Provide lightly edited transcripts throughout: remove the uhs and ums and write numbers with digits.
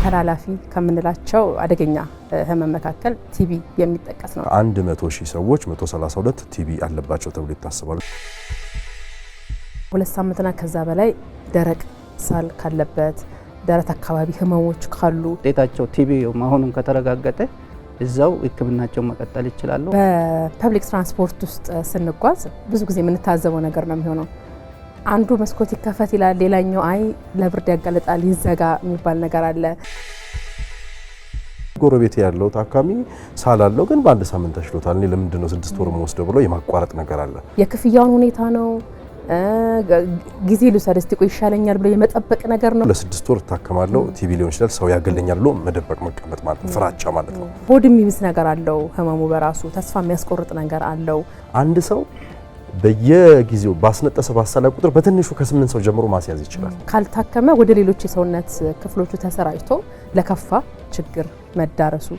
ተላላፊ ከምንላቸው አደገኛ ህመም መካከል ቲቢ የሚጠቀስ ነው። 100,000 ሰዎች 132 ቲቢ አለባቸው ተብሎ ይታሰባል። 2 ሳምንትና ከዛ በላይ ደረቅ ሳል ካለበት ደረት አካባቢ ህመሞች ካሉ ጤታቸው ቲቢ መሆኑን ከተረጋገጠ እዛው ህክምናቸውን መቀጠል ይችላሉ። በፐብሊክ ትራንስፖርት ውስጥ ስንጓዝ ብዙ ጊዜ የምንታዘበው ነገር ነው የሚሆነው። አንዱ መስኮት ይከፈት ይላል፣ ሌላኛው አይ ለብርድ ያጋለጣል ይዘጋ የሚባል ነገር አለ። ጎረቤት ያለው ታካሚ ሳላለው ግን በአንድ ሳምንት ተሽሎታል፣ እኔ ለምንድን ነው 6 ወር ወስደ ብሎ የማቋረጥ ነገር አለ። የክፍያውን ሁኔታ ነው፣ ጊዜ ልውሰድ እስቲ ቆይ ይሻለኛል ብሎ የመጠበቅ ነገር ነው። ለ6 ወር ታከማለው ቲቢ ሊሆን ይችላል፣ ሰው ያገለኛል ብሎ መደበቅ መቀመጥ ማለት ነው፣ ፍራቻ ማለት ነው። ሆድ የሚብስ ነገር አለው ህመሙ በራሱ ተስፋ የሚያስቆርጥ ነገር አለው። አንድ ሰው በየጊዜው ባስነጠሰ ባሳላ ቁጥር በትንሹ ከ8 ሰው ጀምሮ ማስያዝ ይችላል። ካልታከመ ወደ ሌሎች የሰውነት ክፍሎቹ ተሰራጭቶ ለከፋ ችግር መዳረሱ።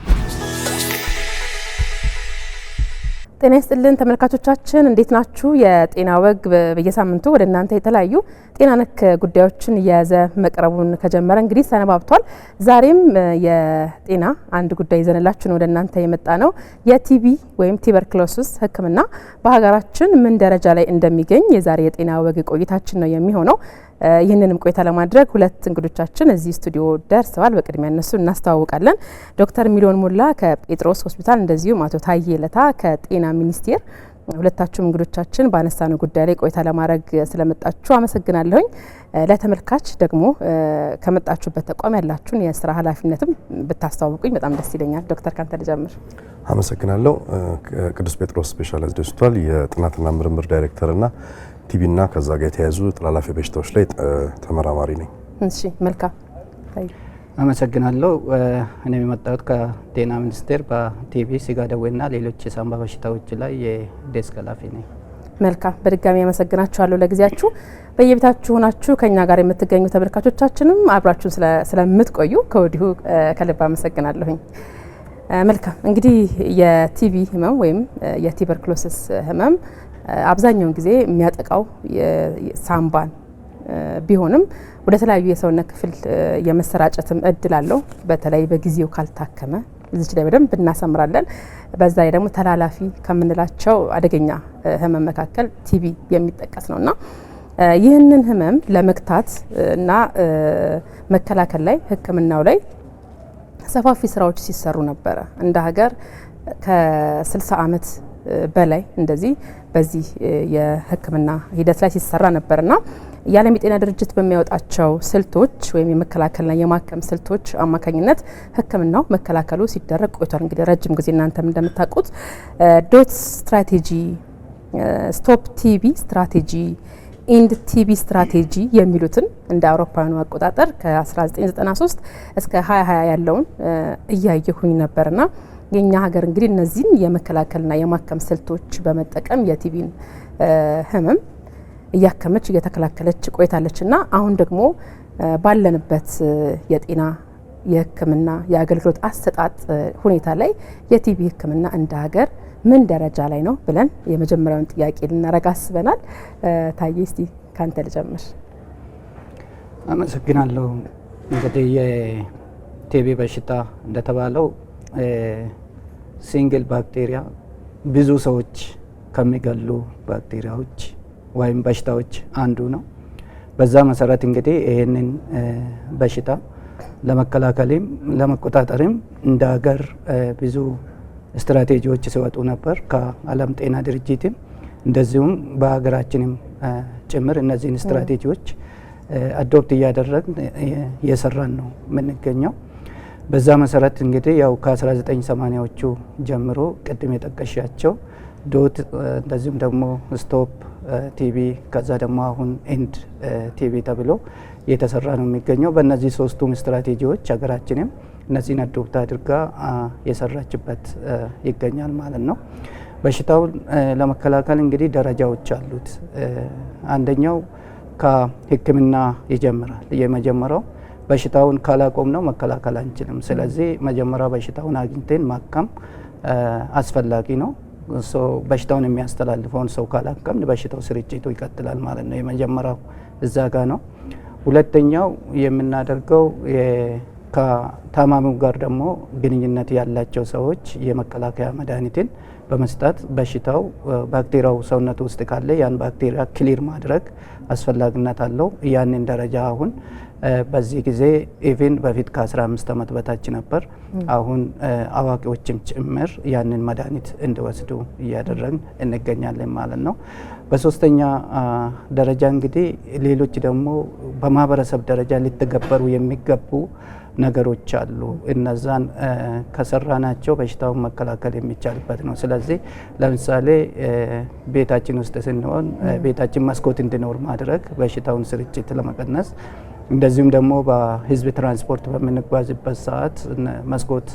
ጤና ይስጥልን ተመልካቾቻችን፣ እንዴት ናችሁ? የጤና ወግ በየሳምንቱ ወደ እናንተ የተለያዩ ጤና ነክ ጉዳዮችን እየያዘ መቅረቡን ከጀመረ እንግዲህ ሰነባብቷል። ዛሬም የጤና አንድ ጉዳይ ይዘንላችሁ ነው ወደ እናንተ የመጣ ነው። የቲቢ ወይም ቱበርኩሎሲስ ሕክምና በሀገራችን ምን ደረጃ ላይ እንደሚገኝ የዛሬ የጤና ወግ ቆይታችን ነው የሚሆነው። ይህንንም ቆይታ ለማድረግ ሁለት እንግዶቻችን እዚህ ስቱዲዮ ደርሰዋል። በቅድሚያ እነሱ እናስተዋውቃለን። ዶክተር ሚሊዮን ሙላ ከጴጥሮስ ሆስፒታል፣ እንደዚሁም አቶ ታዬ ለታ ከጤና ሚኒስቴር። ሁለታችሁም እንግዶቻችን ባነሳነው ጉዳይ ላይ ቆይታ ለማድረግ ስለመጣችሁ አመሰግናለሁኝ። ለተመልካች ደግሞ ከመጣችሁበት ተቋም ያላችሁን የስራ ኃላፊነትም ብታስተዋውቁኝ በጣም ደስ ይለኛል። ዶክተር ካንተ ልጀምር። አመሰግናለሁ። ቅዱስ ጴጥሮስ ስፔሻላይዝድ ሆስፒታል የጥናትና ምርምር ዳይሬክተርና ቲቢና ከዛ ጋር የተያዙ ተላላፊ በሽታዎች ላይ ተመራማሪ ነኝ። እሺ መልካም። አመሰግናለሁ። እኔ የመጣሁት ከጤና ሚኒስቴር በቲቢ ስጋ ደዌና ሌሎች የሳንባ በሽታዎች ላይ የዴስክ ኃላፊ ነኝ። መልካም። በድጋሚ አመሰግናችኋለሁ ለጊዜያችሁ። በየቤታችሁ ሆናችሁ ከኛ ጋር የምትገኙ ተመልካቾቻችንም አብራችሁን ስለምትቆዩ ከወዲሁ ከልብ አመሰግናለሁኝ። መልካም። እንግዲህ የቲቢ ህመም ወይም የቱበርኩሎሲስ ህመም አብዛኛውን ጊዜ የሚያጠቃው ሳምባን ቢሆንም ወደ ተለያዩ የሰውነት ክፍል የመሰራጨትም እድል አለው። በተለይ በጊዜው ካልታከመ እዚች ላይ በደንብ እናሰምራለን። በዛ ላይ ደግሞ ተላላፊ ከምንላቸው አደገኛ ህመም መካከል ቲቢ የሚጠቀስ ነውና ይህንን ህመም ለመግታት እና መከላከል ላይ ህክምናው ላይ ሰፋፊ ስራዎች ሲሰሩ ነበረ። እንደ ሀገር ከ60 ዓመት በላይ እንደዚህ በዚህ የህክምና ሂደት ላይ ሲሰራ ነበርና የዓለም የጤና ድርጅት በሚያወጣቸው ስልቶች ወይም የመከላከልና የማከም ስልቶች አማካኝነት ህክምናው መከላከሉ ሲደረግ ቆይቷል። እንግዲህ ረጅም ጊዜ እናንተም እንደምታውቁት ዶት ስትራቴጂ፣ ስቶፕ ቲቢ ስትራቴጂ፣ ኢንድ ቲቢ ስትራቴጂ የሚሉትን እንደ አውሮፓውያኑ አቆጣጠር ከ1993 እስከ 2020 ያለውን እያየሁኝ ነበርና የኛ ሀገር እንግዲህ እነዚህን የመከላከልና የማከም ስልቶች በመጠቀም የቲቢን ህመም እያከመች እየተከላከለች ቆይታለችና አሁን ደግሞ ባለንበት የጤና የህክምና የአገልግሎት አሰጣጥ ሁኔታ ላይ የቲቢ ህክምና እንደ ሀገር ምን ደረጃ ላይ ነው ብለን የመጀመሪያውን ጥያቄ ልናረጋ አስበናል። ታዬ እስቲ ካንተ ልጀምር። አመሰግናለሁ። እንግዲህ የቲቢ በሽታ እንደተባለው ሲንግል ባክቴሪያ ብዙ ሰዎች ከሚገሉ ባክቴሪያዎች ወይም በሽታዎች አንዱ ነው። በዛ መሰረት እንግዲህ ይህንን በሽታ ለመከላከልም ለመቆጣጠርም እንደ ሀገር ብዙ ስትራቴጂዎች ሲወጡ ነበር። ከዓለም ጤና ድርጅትም እንደዚሁም በሀገራችንም ጭምር እነዚህን ስትራቴጂዎች አዶፕት እያደረግን እየሰራን ነው የምንገኘው። በዛ መሰረት እንግዲህ ያው ከ1980ዎቹ ጀምሮ ቅድም የጠቀሻቸው ዶት እንደዚሁም ደግሞ ስቶፕ ቲቢ ከዛ ደግሞ አሁን ኤንድ ቲቢ ተብሎ እየተሰራ ነው የሚገኘው። በእነዚህ ሶስቱም ስትራቴጂዎች ሀገራችንም እነዚህን አዶፕት አድርጋ የሰራችበት ይገኛል ማለት ነው። በሽታውን ለመከላከል እንግዲህ ደረጃዎች አሉት። አንደኛው ከህክምና ይጀምራል። የመጀመሪያው በሽታውን ካላቆም ነው መከላከል አንችልም። ስለዚህ መጀመሪያ በሽታውን አግኝተን ማከም አስፈላጊ ነው። በሽታውን የሚያስተላልፈውን ሰው ካላከምን በሽታው ስርጭቱ ይቀጥላል ማለት ነው። የመጀመሪያው እዛ ጋ ነው። ሁለተኛው የምናደርገው ከታማሚው ጋር ደግሞ ግንኙነት ያላቸው ሰዎች የመከላከያ መድኃኒትን በመስጠት በሽታው ባክቴሪያው ሰውነት ውስጥ ካለ ያን ባክቴሪያ ክሊር ማድረግ አስፈላጊነት አለው። ያንን ደረጃ አሁን በዚህ ጊዜ ኢቭን በፊት ከ15 ዓመት በታች ነበር። አሁን አዋቂዎችም ጭምር ያንን መድኃኒት እንዲወስዱ እያደረግን እንገኛለን ማለት ነው። በሶስተኛ ደረጃ እንግዲህ ሌሎች ደግሞ በማህበረሰብ ደረጃ ሊተገበሩ የሚገቡ ነገሮች አሉ። እነዛን ከሰራናቸው በሽታውን መከላከል የሚቻልበት ነው። ስለዚህ ለምሳሌ ቤታችን ውስጥ ስንሆን ቤታችን መስኮት እንዲኖር ማድረግ በሽታውን ስርጭት ለመቀነስ፣ እንደዚሁም ደግሞ በህዝብ ትራንስፖርት በምንጓዝበት ሰዓት መስኮት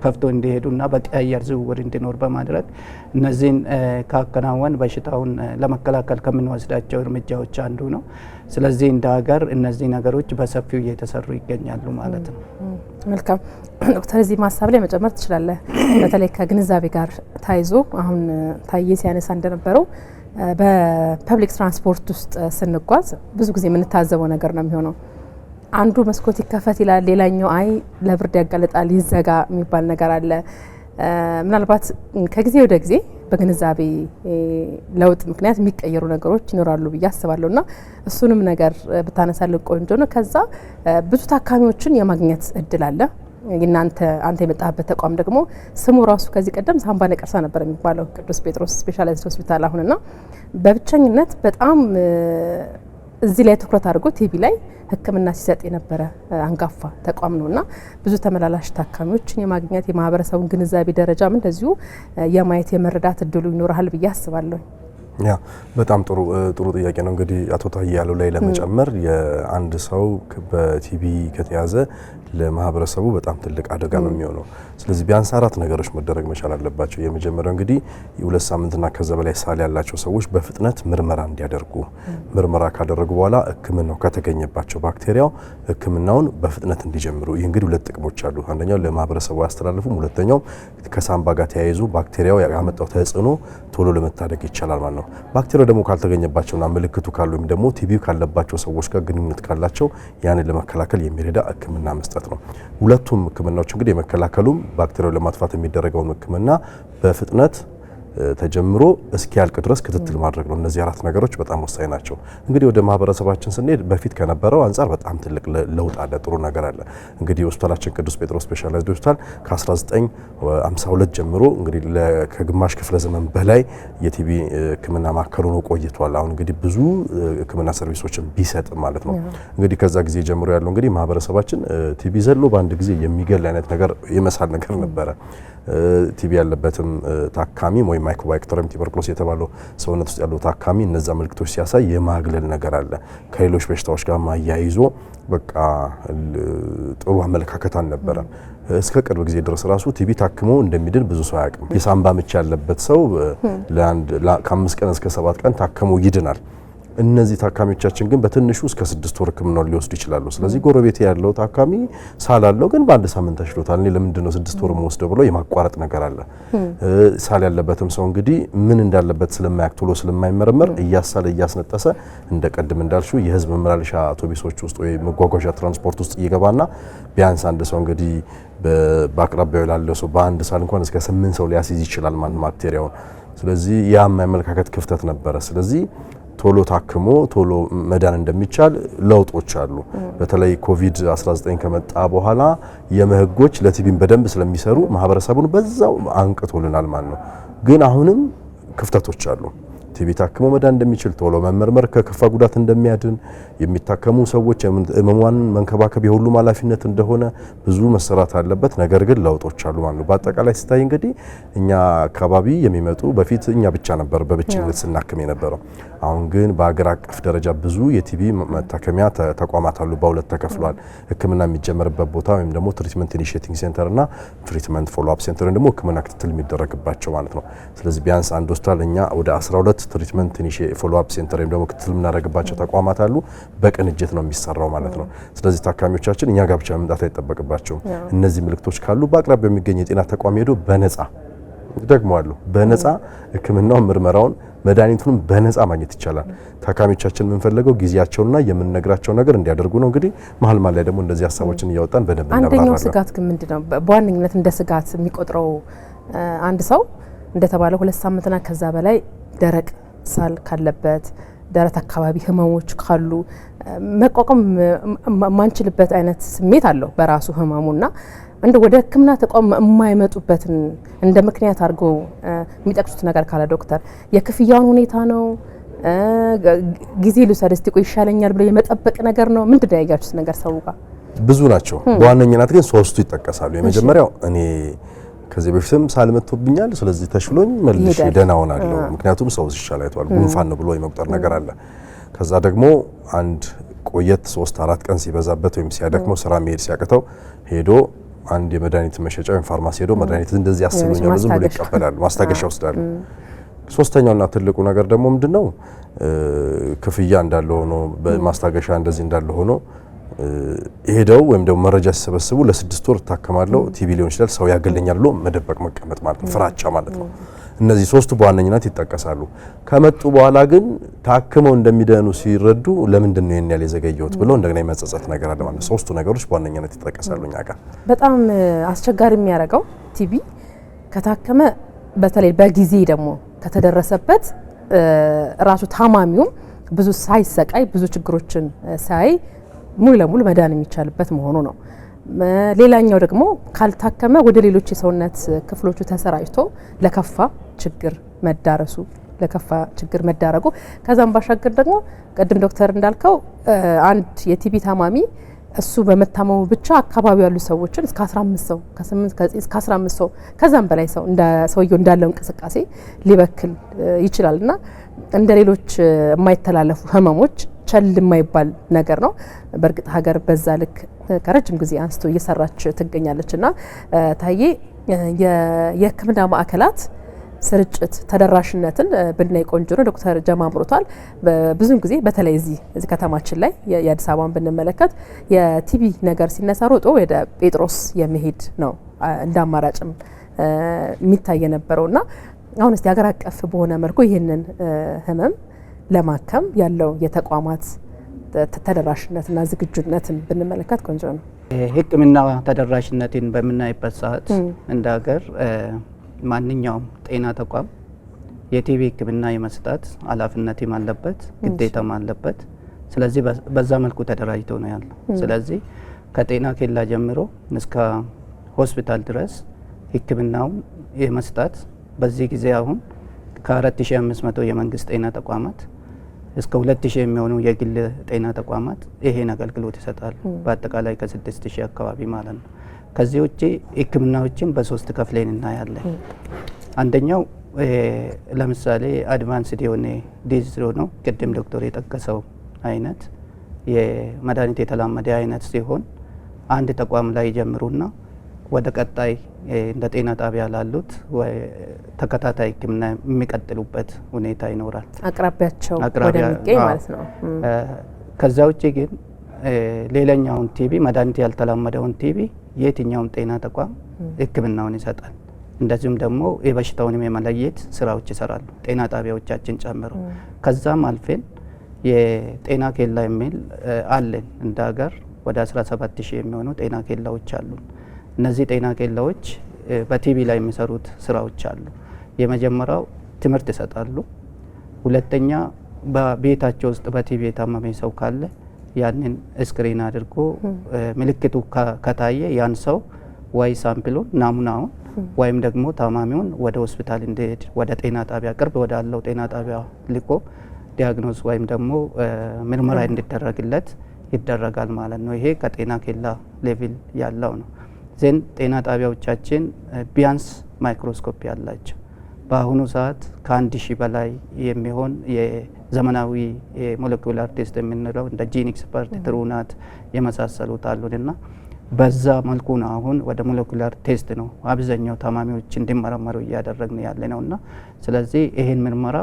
ከፍቶ እንዲሄዱና በቂ አየር ዝውውር እንዲኖር በማድረግ እነዚህን ካከናወን በሽታውን ለመከላከል ከምንወስዳቸው እርምጃዎች አንዱ ነው። ስለዚህ እንደ ሀገር እነዚህ ነገሮች በሰፊው እየተሰሩ ይገኛሉ ማለት ነው። መልካም ዶክተር፣ እዚህ ማሳብ ላይ መጨመር ትችላለህ? በተለይ ከግንዛቤ ጋር ታይዞ አሁን ታዬ ሲያነሳ እንደነበረው በፐብሊክ ትራንስፖርት ውስጥ ስንጓዝ ብዙ ጊዜ የምንታዘበው ነገር ነው የሚሆነው። አንዱ መስኮት ይከፈት ይላል፣ ሌላኛው አይ ለብርድ ያጋልጣል ይዘጋ የሚባል ነገር አለ። ምናልባት ከጊዜ ወደ ጊዜ በግንዛቤ ለውጥ ምክንያት የሚቀየሩ ነገሮች ይኖራሉ ብዬ አስባለሁ እና እሱንም ነገር ብታነሳልን ቆንጆ ነው። ከዛ ብዙ ታካሚዎችን የማግኘት እድል አለ። አንተ የመጣበት ተቋም ደግሞ ስሙ ራሱ ከዚህ ቀደም ሳምባ ነቀርሳ ነበር የሚባለው ቅዱስ ጴጥሮስ ስፔሻላይዝድ ሆስፒታል አሁንና በብቸኝነት በጣም እዚህ ላይ ትኩረት አድርጎ ቲቪ ላይ ሕክምና ሲሰጥ የነበረ አንጋፋ ተቋም ነውና ብዙ ተመላላሽ ታካሚዎችን የማግኘት የማህበረሰቡን ግንዛቤ ደረጃም እንደዚሁ የማየት የመረዳት እድሉ ይኖራል ብዬ አስባለሁ። ያ በጣም ጥሩ ጥያቄ ነው። እንግዲህ አቶ ታዬ ያለው ላይ ለመጨመር የአንድ ሰው በቲቢ ከተያዘ ለማህበረሰቡ በጣም ትልቅ አደጋ ነው የሚሆነው። ስለዚህ ቢያንስ 4 ነገሮች መደረግ መቻል አለባቸው። የመጀመሪያው እንግዲህ የ2 ሳምንትና ከዛ በላይ ሳል ያላቸው ሰዎች በፍጥነት ምርመራ እንዲያደርጉ፣ ምርመራ ካደረጉ በኋላ ህክምናው ከተገኘባቸው ባክቴሪያው ህክምናውን በፍጥነት እንዲጀምሩ። ይህ እንግዲህ 2 ጥቅሞች አሉ። አንደኛው ለማህበረሰቡ ያስተላልፉም፣ ሁለተኛው ከሳምባ ጋር ተያይዞ ባክቴሪያው ያመጣው ተጽዕኖ ቶሎ ለመታደግ ይቻላል ማለት ነው። ባክቴሪያው ደግሞ ካልተገኘባቸውና ምልክቱ ካሉ ወይም ደግሞ ቲቢው ካለባቸው ሰዎች ጋር ግንኙነት ካላቸው ያንን ለመከላከል የሚረዳ ህክምና መስጠት ነው። ሁለቱም ህክምናዎች እንግዲህ የመከላከሉም ባክቴሪያውን ለማጥፋት የሚደረገውን ህክምና በፍጥነት ተጀምሮ እስኪያልቅ ድረስ ክትትል ማድረግ ነው። እነዚህ 4 ነገሮች በጣም ወሳኝ ናቸው። እንግዲህ ወደ ማህበረሰባችን ስንሄድ በፊት ከነበረው አንጻር በጣም ትልቅ ለውጥ አለ፣ ጥሩ ነገር አለ። እንግዲህ ሆስፒታላችን ቅዱስ ጴጥሮስ ስፔሻላይዝድ ሆስፒታል ከ1952 ጀምሮ እንግዲህ ከግማሽ ክፍለ ዘመን በላይ የቲቢ ህክምና ማዕከል ሆኖ ቆይቷል። አሁን እንግዲህ ብዙ ህክምና ሰርቪሶችን ቢሰጥ ማለት ነው። እንግዲህ ከዛ ጊዜ ጀምሮ ያለው እንግዲህ ማህበረሰባችን ቲቢ ዘሎ በአንድ ጊዜ የሚገል አይነት ነገር የመሳል ነገር ነበረ። ቲቢ ያለበትም ታካሚ ወይም ማይኮባክቴሪየም ቱበርኩሎስ የተባለው ሰውነት ውስጥ ያለው ታካሚ እነዛ ምልክቶች ሲያሳይ የማግለል ነገር አለ። ከሌሎች በሽታዎች ጋር ማያይዞ በቃ ጥሩ አመለካከት አልነበረም። እስከ ቅርብ ጊዜ ድረስ ራሱ ቲቢ ታክሞ እንደሚድን ብዙ ሰው አያውቅም። የሳምባ ምች ያለበት ሰው ከ5 ቀን እስከ 7 ቀን ታክሞ ይድናል። እነዚህ ታካሚዎቻችን ግን በትንሹ እስከ 6 ወር ህክምናውን ሊወስዱ ይችላሉ። ስለዚህ ጎረቤት ያለው ታካሚ ሳላለው ግን በአንድ ሳምንት ተሽሎታል፣ እኔ ለምንድን ነው 6 ወር የምወስደው ብሎ የማቋረጥ ነገር አለ። ሳል ያለበትም ሰው እንግዲህ ምን እንዳለበት ስለማያውቅ ቶሎ ስለማይመረመር እያሳለ እያስነጠሰ እንደ ቀድም እንዳልሽው የህዝብ መመላለሻ አውቶቡሶች ውስጥ ወይ መጓጓዣ ትራንስፖርት ውስጥ እየገባና ቢያንስ አንድ ሰው እንግዲህ በአቅራቢያው ላለው ሰው በአንድ ሳል እንኳን እስከ 8 ሰው ሊያስይዝ ይችላል ማለት ባክቴሪያውን። ስለዚህ ያ የማመለካከት ክፍተት ነበረ። ስለዚህ ቶሎ ታክሞ ቶሎ መዳን እንደሚቻል ለውጦች አሉ። በተለይ ኮቪድ-19 ከመጣ በኋላ የመህጎች ለቲቢን በደንብ ስለሚሰሩ ማህበረሰቡን በዛው አንቅቶልናል ማለት ነው። ግን አሁንም ክፍተቶች አሉ። ቲቢ ታክሞ መዳን እንደሚችል ቶሎ መመርመር ከከፋ ጉዳት እንደሚያድን የሚታከሙ ሰዎች ህመሟን መንከባከብ የሁሉም ኃላፊነት እንደሆነ ብዙ መሰራት አለበት። ነገር ግን ለውጦች አሉ ማለት ነው። በአጠቃላይ ሲታይ እንግዲህ እኛ አካባቢ የሚመጡ በፊት እኛ ብቻ ነበር በብቸኝነት ስናክም የነበረው። አሁን ግን በአገር አቀፍ ደረጃ ብዙ የቲቢ መታከሚያ ተቋማት አሉ። በሁለት ተከፍሏል። ህክምና የሚጀመርበት ቦታ ወይም ደግሞ ትሪትመንት ኢኒሺዬቲንግ ሴንተር እና ትሪትመንት ፎሎ አፕ ሴንተር ወይም ደግሞ ህክምና ክትትል የሚደረግባቸው ማለት ነው። ስለዚህ ቢያንስ አንድ ሆስፒታል እኛ ወደ 12 ትሪትመንት ፎሎ አፕ ሴንተር ወይም ደግሞ ክትትል የምናደርግባቸው ተቋማት አሉ። በቅንጅት ነው የሚሰራው ማለት ነው። ስለዚህ ታካሚዎቻችን እኛ ጋር ብቻ መምጣት አይጠበቅባቸውም። እነዚህ ምልክቶች ካሉ በአቅራቢያው የሚገኝ የጤና ተቋም ሄዶ በነጻ ደግሞ አሉ በነፃ ሕክምናውን ምርመራውን መድኃኒቱንም በነፃ ማግኘት ይቻላል። ታካሚዎቻችን የምንፈልገው ጊዜያቸውና የምንነግራቸው ነገር እንዲያደርጉ ነው። እንግዲህ መሀል ላይ ደግሞ እንደዚህ ሀሳቦችን እያወጣን በደንብ እናብራራለን። አንደኛው ስጋት ግን ምንድነው? በዋነኝነት እንደ ስጋት የሚቆጥረው አንድ ሰው እንደተባለው 2 ሳምንትና ከዛ በላይ ደረቅ ሳል ካለበት ደረት አካባቢ ህመሞች ካሉ መቋቋም ማንችልበት አይነት ስሜት አለው በራሱ ህመሙና እንደ ወደ ህክምና ተቋም የማይመጡበትን እንደ ምክንያት አድርጎ የሚጠቅሱት ነገር ካለ ዶክተር የክፍያውን ሁኔታ ነው፣ ጊዜ ልውሰድ እስቲ ቆይ ይሻለኛል ብሎ የመጠበቅ ነገር ነው? ምንድን ነው ያያችሁት ነገር? ሰው ጋር ብዙ ናቸው። በዋነኝነት ግን 3ቱ ይጠቀሳሉ። የመጀመሪያው እኔ ከዚህ በፊትም ሳል መጥቶብኛል፣ ስለዚህ ተሽሎኝ መልሼ ደህና ሆናለሁ። ምክንያቱም ሰው ሲሻል አይቷል። ጉንፋን ነው ብሎ የመቁጠር ነገር አለ። ከዛ ደግሞ አንድ ቆየት 3-4 ቀን ሲበዛበት ወይም ሲያደክመው ስራ መሄድ ሲያቅተው ሄዶ አንድ የመድኃኒት መሸጫ ወይም ፋርማሲ ሄዶ መድኃኒት እንደዚህ ያስሉኛል ዝም ብሎ ይቀበላሉ፣ ማስታገሻ ወስዳሉ። ሶስተኛውና ትልቁ ነገር ደግሞ ምንድነው ክፍያ እንዳለ ሆኖ በማስታገሻ እንደዚህ እንዳለ ሆኖ ሄደው ወይም ደግሞ መረጃ ሲሰበስቡ ለ6 ወር ታከማለው ቲቪ ሊሆን ይችላል ሰው ያገለኛል ብሎ መደበቅ መቀመጥ ማለት ነው፣ ፍራቻ ማለት ነው። እነዚህ 3ቱ በዋነኝነት ይጠቀሳሉ። ከመጡ በኋላ ግን ታክመው እንደሚደኑ ሲረዱ ለምንድን ነው የኛ የዘገየሁት ብለው እንደገና የመጸጸት ነገር አለ ማለት ነው። 3ቱ ነገሮች በዋነኝነት ይጠቀሳሉ። እኛ ጋር በጣም አስቸጋሪ የሚያደርገው ቲቪ ከታከመ በተለይ በጊዜ ደግሞ ከተደረሰበት ራሱ ታማሚውም ብዙ ሳይሰቃይ ብዙ ችግሮችን ሳይ ሙሉ ለሙሉ መዳን የሚቻልበት መሆኑ ነው። ሌላኛው ደግሞ ካልታከመ ወደ ሌሎች የሰውነት ክፍሎቹ ተሰራጭቶ ለከፋ ችግር መዳረሱ ለከፋ ችግር መዳረጉ ከዛም ባሻገር ደግሞ ቀደም ዶክተር እንዳልከው አንድ የቲቢ ታማሚ እሱ በመታመሙ ብቻ አካባቢው ያሉ ሰዎችን እስከ 15 ሰው ከ8 እስከ 15 ሰው ከዛም በላይ ሰው እንደ ሰውየው እንዳለው እንቅስቃሴ ሊበክል ይችላልና እንደ ሌሎች የማይተላለፉ ህመሞች ቸል የማይባል ነገር ነው። በእርግጥ ሀገር በዛ ልክ ከረጅም ጊዜ አንስቶ እየሰራች ትገኛለችና ታዬ የህክምና ማዕከላት ስርጭት ተደራሽነትን ብናይ ቆንጆ ነው። ዶክተር ጀማምሮታል። ብዙ ጊዜ በተለይ እዚህ ከተማችን ላይ የአዲስ አበባን ብንመለከት የቲቢ ነገር ሲነሳ ሮጦ ወደ ጴጥሮስ የመሄድ ነው እንደ አማራጭም የሚታይ የነበረውና አሁን እስቲ ሀገር አቀፍ በሆነ መልኩ ይህንን ህመም ለማከም ያለው የተቋማት ተደራሽነትና ዝግጁነትን ብንመለከት ቆንጆ ነው። ህክምና ተደራሽነትን በምናይበት ሰዓት እንደ ሀገር ማንኛውም ጤና ተቋም የቲቢ ህክምና የመስጠት ኃላፊነትም አለበት ግዴታም አለበት። ስለዚህ በዛ መልኩ ተደራጅቶ ነው ያለው። ስለዚህ ከጤና ኬላ ጀምሮ እስከ ሆስፒታል ድረስ ህክምናውን የመስጠት በዚህ ጊዜ አሁን ከ4500 የመንግስት ጤና ተቋማት እስከ 2000 የሚሆኑ የግል ጤና ተቋማት ይሄን አገልግሎት ይሰጣሉ። በአጠቃላይ ከ6000 አካባቢ ማለት ነው። ከዚህ ውጪ ህክምናዎችን በ3 ከፍለን እናያለን። አንደኛው ለምሳሌ አድቫንስድ የሆነ ዲዚዝ ነው ቅድም ዶክተር የጠቀሰው አይነት የመድኃኒት የተላመደ አይነት ሲሆን አንድ ተቋም ላይ ጀምሩና ወደ ቀጣይ እንደ ጤና ጣቢያ ላሉት ተከታታይ ህክምና የሚቀጥሉበት ሁኔታ ይኖራል፣ አቅራቢያቸው ወደሚገኝ ማለት ነው። ከዛ ውጪ ግን ሌላኛውን ቲቢ መድኃኒት ያልተላመደውን ቲቢ የትኛውም ጤና ተቋም ህክምናውን ይሰጣል። እንደዚሁም ደግሞ የበሽታውንም የመለየት ስራዎች ይሰራሉ ጤና ጣቢያዎቻችን ጨምሮ። ከዛም አልፈን የጤና ኬላ የሚል አለን እንደ ሀገር ወደ 17000 የሚሆኑ ጤና ኬላዎች አሉ። እነዚህ ጤና ኬላዎች በቲቢ ላይ የሚሰሩት ስራዎች አሉ። የመጀመሪያው ትምህርት ይሰጣሉ። ሁለተኛ በቤታቸው ውስጥ በቲቢ የታመመ ሰው ካለ ያንን ስክሪን አድርጎ ምልክቱ ከታየ ያን ሰው ወይ ሳምፕሉን ናሙናውን ወይም ደግሞ ታማሚውን ወደ ሆስፒታል እንዲሄድ ወደ ጤና ጣቢያ ቅርብ ወዳለው ጤና ጣቢያ ልኮ ዲያግኖስ ወይም ደግሞ ምርመራ እንዲደረግለት ይደረጋል ማለት ነው። ይሄ ከጤና ኬላ ሌቭል ያለው ነው። ዜን ጤና ጣቢያዎቻችን ቢያንስ ማይክሮስኮፕ ያላቸው በአሁኑ ሰዓት ከ1000 በላይ የሚሆን የዘመናዊ የሞለኪውላር ቴስት የምንለው እንደ ጂን ኤክስፐርት ትሩናት የመሳሰሉት አሉንና በዛ መልኩ ነው አሁን ወደ ሞለኪውላር ቴስት ነው አብዛኛው ታማሚዎች እንዲመረመሩ እያደረግን ያለ ነውና ስለዚህ ይሄን ምርመራ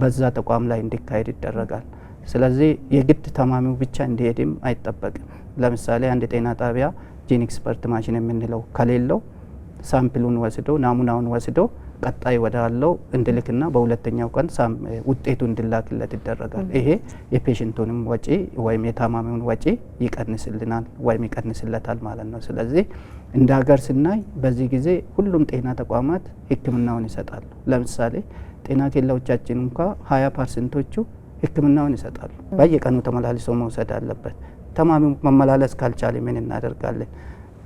በዛ ተቋም ላይ እንዲካሄድ ይደረጋል። ስለዚህ የግድ ታማሚው ብቻ እንዲሄድም አይጠበቅም። ለምሳሌ አንድ ጤና ጣቢያ ጂን ኤክስፐርት ማሽን የምንለው ከሌለው ሳምፕሉን ወስዶ ናሙናውን ወስዶ ቀጣይ ወዳለው እንድልክና በሁለተኛው ቀን ውጤቱ እንድላክለት ይደረጋል። ይሄ የፔሽንቱንም ወጪ ወይም የታማሚውን ወጪ ይቀንስልናል ወይም ይቀንስለታል ማለት ነው። ስለዚህ እንደ ሀገር ስናይ በዚህ ጊዜ ሁሉም ጤና ተቋማት ሕክምናውን ይሰጣሉ። ለምሳሌ ጤና ኬላዎቻችን እንኳ 20%ዎቹ ሕክምናውን ይሰጣሉ። በየቀኑ ተመላልሶ መውሰድ አለበት። ታማሚው መመላለስ ካልቻለ ምን እናደርጋለን?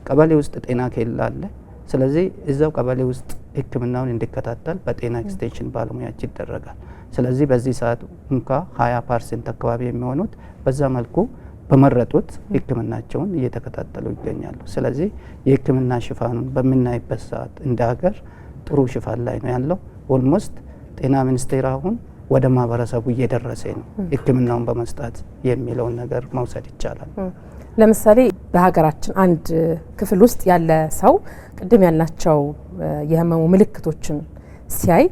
ቀበሌ ውስጥ ጤና ኬላ አለ። ስለዚህ እዛው ቀበሌ ውስጥ ሕክምናውን እንዲከታተል በጤና ኤክስቴንሽን ባለሙያዎች ይደረጋል። ስለዚህ በዚህ ሰዓት እንኳ 20% አካባቢ የሚሆኑት በዛ መልኩ በመረጡት ሕክምናቸውን እየተከታተሉ ይገኛሉ። ስለዚህ የሕክምና ሽፋኑን በምናይበት ሰዓት እንደ ሀገር ጥሩ ሽፋን ላይ ነው ያለው። ኦልሞስት ጤና ሚኒስቴር አሁን ወደ ማህበረሰቡ እየደረሰ ነው ሕክምናውን በመስጠት የሚለውን ነገር መውሰድ ይቻላል። ለምሳሌ በሀገራችን አንድ ክፍል ውስጥ ያለ ሰው ቅድም ያልናቸው የህመሙ ምልክቶችን ሲያይ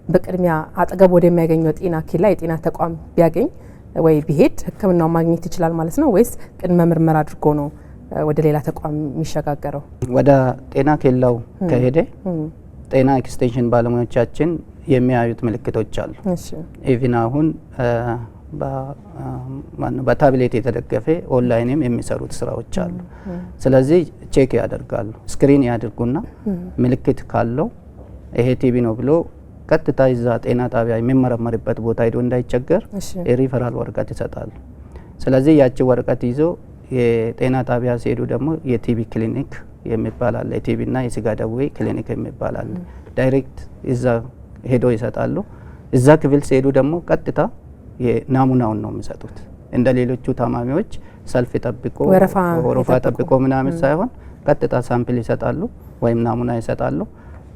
በቅድሚያ አጠገብ ወደሚያገኘው ጤና ኬላ የጤና ተቋም ቢያገኝ ወይ ቢሄድ ሕክምናው ማግኘት ይችላል ማለት ነው ወይስ ቅድመ ምርመራ አድርጎ ነው ወደ ሌላ ተቋም የሚሸጋገረው? ወደ ጤና ኬላው ከሄደ ጤና ኤክስቴንሽን ባለሙያዎቻችን የሚያዩት ምልክቶች አሉ። ኢቭን አሁን በታብሌት የተደገፈ ኦንላይንም የሚሰሩት ስራዎች አሉ። ስለዚህ ቼክ ያደርጋሉ፣ ስክሪን ያድርጉና ምልክት ካለው ይሄ ቲቢ ነው ብሎ ቀጥታ ይዛ ጤና ጣቢያ የሚመረመርበት ቦታ ሄዶ እንዳይቸገር የሪፈራል ወረቀት ይሰጣሉ። ስለዚህ ያቺ ወረቀት ይዞ የጤና ጣቢያ ሲሄዱ ደግሞ የቲቢ ክሊኒክ የሚባል አለ፣ የቲቢና የስጋ ደዌ ክሊኒክ የሚባል አለ። ዳይሬክት እዛ ሄዶ ይሰጣሉ። እዛ ክፍል ሲሄዱ ደግሞ ቀጥታ ናሙናውን ነው የሚሰጡት። እንደ ሌሎቹ ታማሚዎች ሰልፍ ጠብቆ ወረፋ ጠብቆ ምናምን ሳይሆን ቀጥታ ሳምፕል ይሰጣሉ ወይም ናሙና ይሰጣሉ።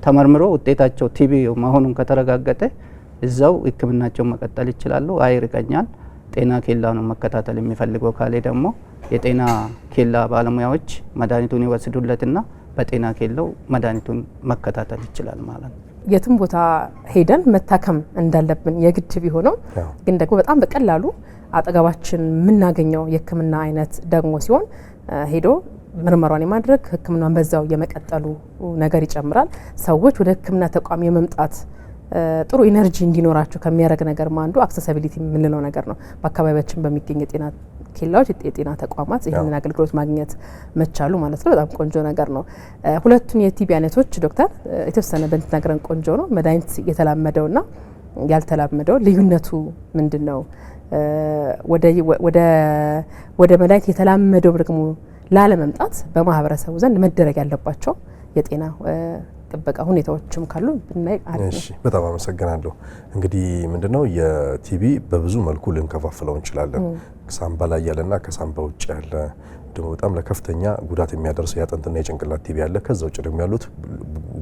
ተመርምሮ ውጤታቸው ቲቢ መሆኑን ከተረጋገጠ እዛው ሕክምናቸውን መቀጠል ይችላሉ። አይርቀኛል ጤና ኬላ ነው መከታተል የሚፈልገው ካለ ደግሞ የጤና ኬላ ባለሙያዎች መድኃኒቱን ይወስዱለትና በጤና ኬላው መድኃኒቱን መከታተል ይችላል ማለት ነው። የትም ቦታ ሄደን መታከም እንዳለብን የግድ ቢሆንም ግን ደግሞ በጣም በቀላሉ አጠገባችን የምናገኘው የሕክምና አይነት ደግሞ ሲሆን ሄዶ ምርመራን የማድረግ ሕክምናን በዛው የመቀጠሉ ነገር ይጨምራል። ሰዎች ወደ ሕክምና ተቋም የመምጣት ጥሩ ኢነርጂ እንዲኖራቸው ከሚያደርግ ነገር አንዱ አክሰሲቢሊቲ የምንለው ነገር ነው። በአካባቢያችን በሚገኝ የጤና ኬላዎች የጤና ተቋማት ይህንን አገልግሎት ማግኘት መቻሉ ማለት ነው በጣም ቆንጆ ነገር ነው። ሁለቱን የቲቢ አይነቶች ዶክተር የተወሰነ ብትነግረን ቆንጆ ነው። መድኃኒት የተላመደውና ያልተላመደው ልዩነቱ ምንድን ነው? ወደ መድኃኒት የተላመደው ደግሞ ላለመምጣት በማህበረሰቡ ዘንድ መደረግ ያለባቸው የጤና ጥበቃ ሁኔታዎችም ካሉ ብናይ አሪፍ ነው። እሺ፣ በጣም አመሰግናለሁ። እንግዲህ ምንድነው የቲቢ በብዙ መልኩ ልንከፋፍለው እንችላለን። ሳምባ ላይ ያለና ከሳምባ ውጭ ያለ ደግሞ በጣም ለከፍተኛ ጉዳት የሚያደርስ የአጥንትና የጭንቅላት ቲቢ ያለ። ከዛ ውጭ ደግሞ ያሉት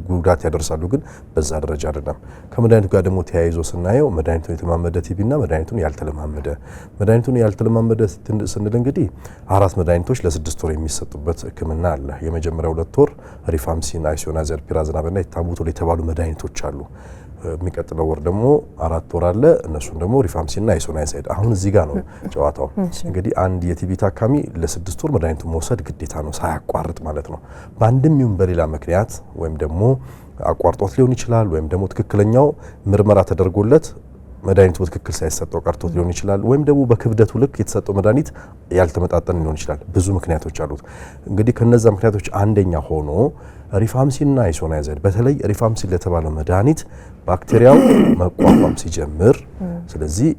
ጉዳት ያደርሳሉ፣ ግን በዛ ደረጃ አይደለም። ከመድኃኒቱ ጋር ደግሞ ተያይዞ ስናየው መድኃኒቱን የተለማመደ ቲቢና መድኃኒቱን ያልተለማመደ። መድኃኒቱን ያልተለማመደ ስንል እንግዲህ 4 መድኃኒቶች ለ6 ወር የሚሰጡበት ሕክምና አለ። የመጀመሪያው 2 ወር ሪፋምሲን፣ አይሶናዘር፣ ፒራዝናብና የታቡቶል የተባሉ መድኃኒቶች አሉ። የሚቀጥለው ወር ደግሞ 4 ወር አለ። እነሱን ደግሞ ሪፋምሲንና አይሶናይዛይድ። አሁን እዚህ ጋር ነው ጨዋታው። እንግዲህ አንድ የቲቢ ታካሚ ለ6 ወር መድኃኒቱን መውሰድ ግዴታ ነው፣ ሳያቋርጥ ማለት ነው። በአንድም ይሁን በሌላ ምክንያት ወይም ደግሞ አቋርጦት ሊሆን ይችላል፣ ወይም ደግሞ ትክክለኛው ምርመራ ተደርጎለት መድኃኒቱ በትክክል ሳይሰጠው ቀርቶት ሊሆን ይችላል፣ ወይም ደግሞ በክብደቱ ልክ የተሰጠው መድኃኒት ያልተመጣጠን ሊሆን ይችላል። ብዙ ምክንያቶች አሉት። እንግዲህ ከነዛ ምክንያቶች አንደኛ ሆኖ ሪፋምሲንና አይሶናይዛይድ፣ በተለይ ሪፋምሲን ለተባለው መድኃኒት ባክቴሪያው መቋቋም ሲጀምር፣ ስለዚህ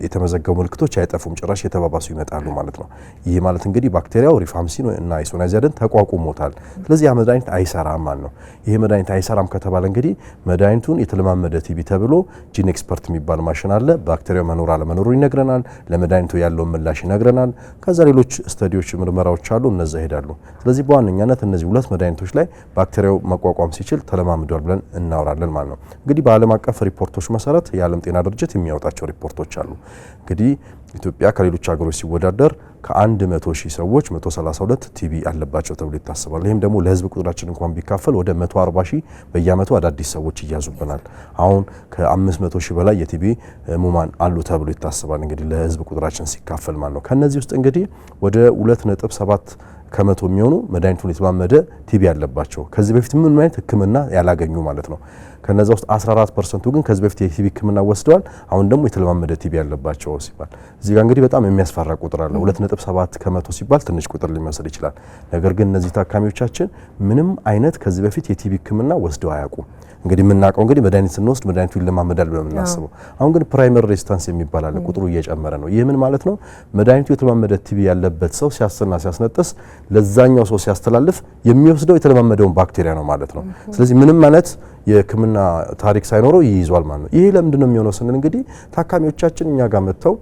የተመዘገቡ ምልክቶች አይጠፉም፣ ጭራሽ የተባባሱ ይመጣሉ ማለት ነው። ይህ ማለት እንግዲህ ባክቴሪያው ሪፋምሲን እና አይሶናይዛይድን ተቋቁሞታል። ስለዚህ ያ መድኃኒት አይሰራም ማለት ነው። ይሄ መድኃኒት አይሰራም ከተባለ እንግዲህ መድኃኒቱን የተለማመደ ቲቢ ተብሎ ጂን ኤክስፐርት የሚባል ማሽን አለ። ባክቴሪያው መኖር አለመኖሩ ይነግረናል፣ ለመድኃኒቱ ያለውን ምላሽ ይነግረናል። ከዛ ሌሎች ስተዲዎች፣ ምርመራዎች አሉ፣ እነዛ ይሄዳሉ። ስለዚህ በዋነኛነት እነዚህ 2 መድኃኒቶች ላይ ባክቴሪያው መቋቋም ሲችል ተለማምዷል ብለን እናወራለን ማለት ነው። እንግዲህ በዓለም አቀፍ ሪፖርቶች መሰረት የዓለም ጤና ድርጅት የሚያወጣቸው ሪፖርቶች አሉ። እንግዲህ ኢትዮጵያ ከሌሎች ሀገሮች ሲወዳደር ከ100 ሺህ ሰዎች 132 ቲቢ አለባቸው ተብሎ ይታሰባል። ይህም ደግሞ ለህዝብ ቁጥራችን እንኳን ቢካፈል ወደ 140 ሺህ በየአመቱ አዳዲስ ሰዎች ይያዙብናል። አሁን ከ500 ሺህ በላይ የቲቢ ህሙማን አሉ ተብሎ ይታሰባል። እንግዲህ ለህዝብ ቁጥራችን ሲካፈል ማለት ነው። ከነዚህ ውስጥ እንግዲህ ወደ 2.7 ከመቶ የሚሆኑ መድኃኒቱን የተለማመደ ቲቢ ያለባቸው ከዚህ በፊት ምን አይነት ሕክምና ያላገኙ ማለት ነው። ከነዛ ውስጥ 14% ግን ከዚህ በፊት የቲቢ ሕክምና ወስደዋል። አሁን ደግሞ የተለማመደ ቲቢ ያለባቸው ሲባል እዚህ ጋር እንግዲህ በጣም የሚያስፈራ ቁጥር አለ። 2.7 ከመቶ ሲባል ትንሽ ቁጥር ሊመስል ይችላል። ነገር ግን እነዚህ ታካሚዎቻችን ምንም አይነት ከዚህ በፊት የቲቢ ሕክምና ወስደው አያውቁም። እንግዲህ የምናውቀው እንግዲህ መድኃኒት ስንወስድ መድኃኒቱ ይለማመዳል ብለን የምናስበው። አሁን ግን ፕራይመሪ ሬዚስታንስ የሚባል አለ። ቁጥሩ እየጨመረ ነው። ይህ ምን ማለት ነው? መድኃኒቱ የተለማመደ ቲቢ ያለበት ሰው ሲያስና ሲያስነጥስ ለዛኛው ሰው ሲያስተላልፍ የሚወስደው የተለማመደውን ባክቴሪያ ነው ማለት ነው። ስለዚህ ምንም አይነት የሕክምና ታሪክ ሳይኖረው ይይዟል ማለት ነው። ይሄ ለምንድን ነው የሚሆነው ስንል እንግዲህ ታካሚዎቻችን እኛ ጋር መጥተው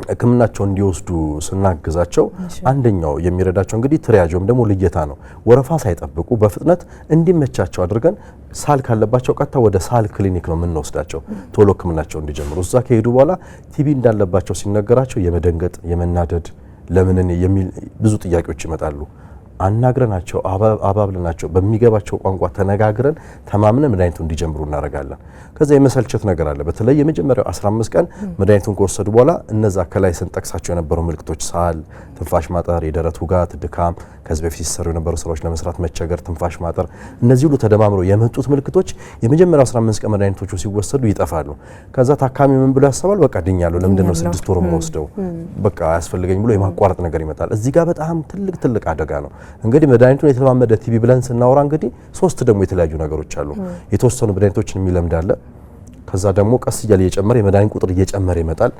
ሕክምናቸውን እንዲወስዱ ስናግዛቸው አንደኛው የሚረዳቸው እንግዲህ ትሪያጅ ወይም ደግሞ ልየታ ነው። ወረፋ ሳይጠብቁ በፍጥነት እንዲመቻቸው አድርገን ሳል ካለባቸው ቀጥታ ወደ ሳል ክሊኒክ ነው የምንወስዳቸው ቶሎ ሕክምናቸው እንዲጀምሩ። እዛ ከሄዱ በኋላ ቲቢ እንዳለባቸው ሲነገራቸው የመደንገጥ የመናደድ ለምን የሚል ብዙ ጥያቄዎች ይመጣሉ። አናግረናቸው አባብለናቸው በሚገባቸው ቋንቋ ተነጋግረን ተማምነን መድኃኒቱን እንዲጀምሩ እናደርጋለን። ከዛ የመሰልቸት ነገር አለ። በተለይ የመጀመሪያው 15 ቀን መድኃኒቱን ከወሰዱ በኋላ እነዛ ከላይ ስንጠቅሳቸው የነበሩ ምልክቶች ሳል፣ ትንፋሽ ማጠር፣ የደረት ውጋት፣ ድካም፣ ከዚህ በፊት ሲሰሩ የነበሩ ስራዎች ለመስራት መቸገር፣ ትንፋሽ ማጠር፣ እነዚህ ሁሉ ተደማምረው የመጡት ምልክቶች የመጀመሪያው 15 ቀን መድኃኒቶቹ ሲወሰዱ ይጠፋሉ። ከዛ ታካሚ ምን ብሎ ያስባል? በቃ ድኛለሁ፣ ለምንድን ነው 6 ወር የምወስደው? በቃ አያስፈልገኝ ብሎ የማቋረጥ ነገር ይመጣል። እዚህ ጋር በጣም ትልቅ አደጋ ነው። እንግዲህ መድኃኒቱን የተለማመደ ቲቢ ብለን ስናወራ እንግዲህ 3 ደግሞ የተለያዩ ነገሮች አሉ። የተወሰኑ መድኃኒቶችን የሚለምድ አለ። ከዛ ደግሞ ቀስ እያለ እየጨመረ የመድኃኒት ቁጥር እየጨመረ ይመጣል።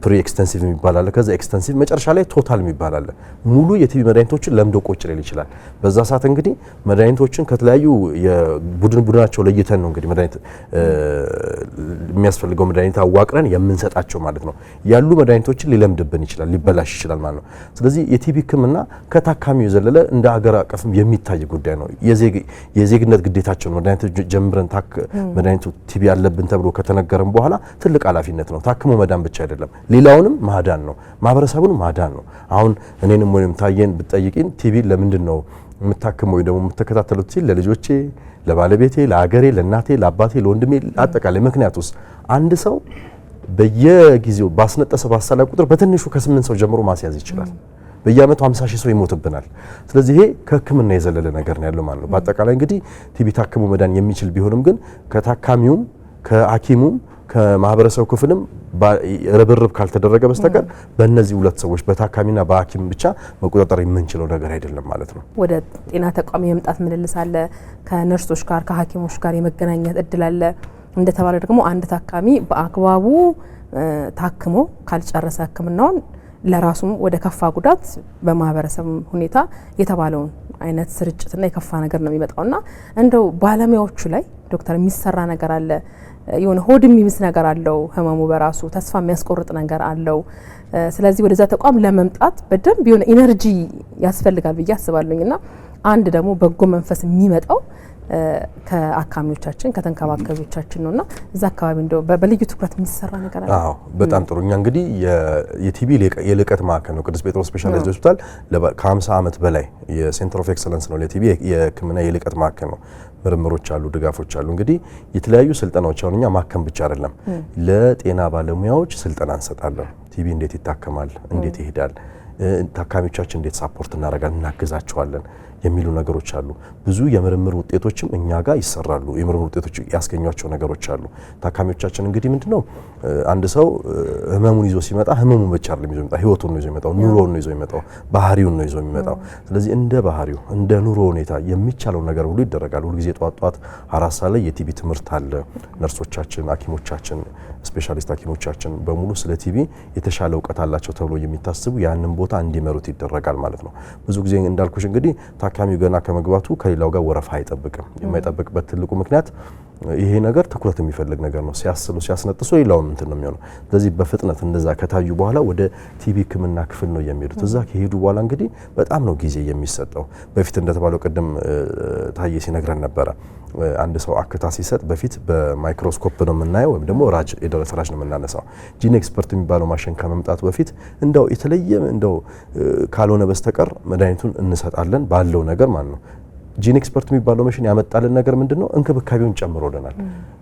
ፕሪ ኤክስተንሲቭ የሚባል አለ። ከዛ ኤክስተንሲቭ መጨረሻ ላይ ቶታል የሚባል አለ። ሙሉ የቲቢ መድኃኒቶችን ለምዶ ቁጭ ሊል ይችላል። በዛ ሰዓት እንግዲህ መድኃኒቶችን ከተለያዩ የቡድናቸው ለይተን ነው እንግዲህ መድኃኒት የሚያስፈልገው መድኃኒት አዋቅረን የምንሰጣቸው ማለት ነው። ያሉ መድኃኒቶችን ሊለምድብን ይችላል፣ ሊበላሽ ይችላል ማለት ነው። ስለዚህ የቲቢ ሕክምና ከታካሚው የዘለለ እንደ ሀገር አቀፍም የሚታይ ጉዳይ ነው። የዜግነት ግዴታችን መድኃኒት ጀምረን መድኃኒቱ ቲቢ ያለብን ተብሎ ከተነገረን በኋላ ትልቅ ኃላፊነት ነው። ታክሞ መዳን ብቻ አይደለም፣ ሌላውንም ማዳን ነው፣ ማህበረሰቡን ማዳን ነው። አሁን እኔንም ወይም ታየን ብትጠይቂን ቲቢ ለምንድን ነው የምታክመው ወይ ደግሞ የምትከታተሉት ሲል ለልጆቼ፣ ለባለቤቴ፣ ለሀገሬ፣ ለእናቴ፣ ለአባቴ፣ ለወንድሜ አጠቃላይ ምክንያት ውስጥ አንድ ሰው በየጊዜው ባስነጠሰ ባሳላ ቁጥር በትንሹ ከ8 ሰው ጀምሮ ማስያዝ ይችላል። በየአመቱ 50 ሺህ ሰው ይሞትብናል። ስለዚህ ይሄ ከሕክምና የዘለለ ነገር ነው ያለው ማለት ነው። በአጠቃላይ እንግዲህ ቲቢ ታክሞ መዳን የሚችል ቢሆንም ግን ከታካሚውም ከሐኪሙም ከማህበረሰቡ ክፍልም ርብርብ ካልተደረገ በስተቀር በእነዚህ ሁለት ሰዎች በታካሚና በሐኪም ብቻ መቆጣጠር የምንችለው ነገር አይደለም ማለት ነው። ወደ ጤና ተቋም የመምጣት ምልልስ አለ። ከነርሶች ጋር ከሐኪሞች ጋር የመገናኘት እድል አለ። እንደተባለ ደግሞ አንድ ታካሚ በአግባቡ ታክሞ ካልጨረሰ ሕክምናውን ለራሱም ወደ ከፋ ጉዳት በማህበረሰብ ሁኔታ የተባለውን አይነት ስርጭትና የከፋ ነገር ነው የሚመጣውና እንደው ባለሙያዎቹ ላይ ዶክተር የሚሰራ ነገር አለ? የሆነ ሆድ የሚብስ ነገር አለው ህመሙ በራሱ ተስፋ የሚያስቆርጥ ነገር አለው። ስለዚህ ወደዛ ተቋም ለመምጣት በደንብ የሆነ ኢነርጂ ያስፈልጋል ብዬ አስባለሁኝና አንድ ደግሞ በጎ መንፈስ የሚመጣው ከአካሚዎቻችን ከተንከባካቢዎቻችን ነውና እዛ አካባቢ እንደው በልዩ ትኩረት የሚሰራ ነገር አለ። አዎ በጣም ጥሩ። እኛ እንግዲህ የቲቢ የልቀት ማዕከል ነው ቅዱስ ጴጥሮስ ስፔሻላይዝድ ሆስፒታል ከ50 ዓመት በላይ የሴንተር ኦፍ ኤክሰለንስ ነው። ለቲቢ የህክምና የልቀት ማዕከል ነው። ምርምሮች አሉ፣ ድጋፎች አሉ። እንግዲህ የተለያዩ ስልጠናዎች አሁን እኛ ማከም ብቻ አይደለም ለጤና ባለሙያዎች ስልጠና እንሰጣለን። ቲቢ እንዴት ይታከማል፣ እንዴት ይሄዳል፣ ታካሚዎቻችን እንዴት ሳፖርት እናደርጋለን፣ እናግዛቸዋለን የሚሉ ነገሮች አሉ። ብዙ የምርምር ውጤቶችም እኛ ጋር ይሰራሉ። የምርምር ውጤቶች ያስገኟቸው ነገሮች አሉ። ታካሚዎቻችን እንግዲህ ምንድነው አንድ ሰው ህመሙን ይዞ ሲመጣ ህመሙን ብቻ አይደለም ይዞ የሚመጣው፣ ህይወቱን ነው ይዞ የሚመጣው፣ ኑሮውን ነው ይዞ የሚመጣው፣ ባህሪውን ነው ይዞ የሚመጣው። ስለዚህ እንደ ባህሪው እንደ ኑሮ ሁኔታ የሚቻለው ነገር ሁሉ ይደረጋል። ሁሉ ጊዜ ጧት 4 ሰዓት ላይ የቲቢ ትምህርት አለ። ነርሶቻችን፣ ሐኪሞቻችን፣ ስፔሻሊስት ሐኪሞቻችን በሙሉ ስለ ቲቢ የተሻለ እውቀት አላቸው ተብሎ የሚታስቡ ያንን ቦታ እንዲመሩት ይደረጋል ማለት ነው። ብዙ ጊዜ እንዳልኩሽ እንግዲህ ታካሚው ገና ከመግባቱ ከሌላው ጋር ወረፋ አይጠብቅም። የማይጠብቅበት ትልቁ ምክንያት ይሄ ነገር ትኩረት የሚፈልግ ነገር ነው። ሲያስሉ ሲያስነጥሱ ሌላውም እንትን ነው የሚሆነው። ስለዚህ በፍጥነት እንደዛ ከታዩ በኋላ ወደ ቲቢ ህክምና ክፍል ነው የሚሄዱት። እዛ ከሄዱ በኋላ እንግዲህ በጣም ነው ጊዜ የሚሰጠው። በፊት እንደተባለው ቅድም ታየ ሲነግረን ነበረ። አንድ ሰው አክታ ሲሰጥ በፊት በማይክሮስኮፕ ነው የምናየው ወይም ደግሞ ራጅ የደረሰ ራጅ ነው የምናነሳው። ጂን ኤክስፐርት የሚባለው ማሽን ከመምጣቱ በፊት እንደው የተለየ እንደው ካልሆነ በስተቀር መድኃኒቱን እንሰጣለን ባለው ነገር ማለት ነው። ጂን ኤክስፐርት የሚባለው ማሽን ያመጣልን ነገር ምንድነው እንክብካቤውን ጨምሮልናል።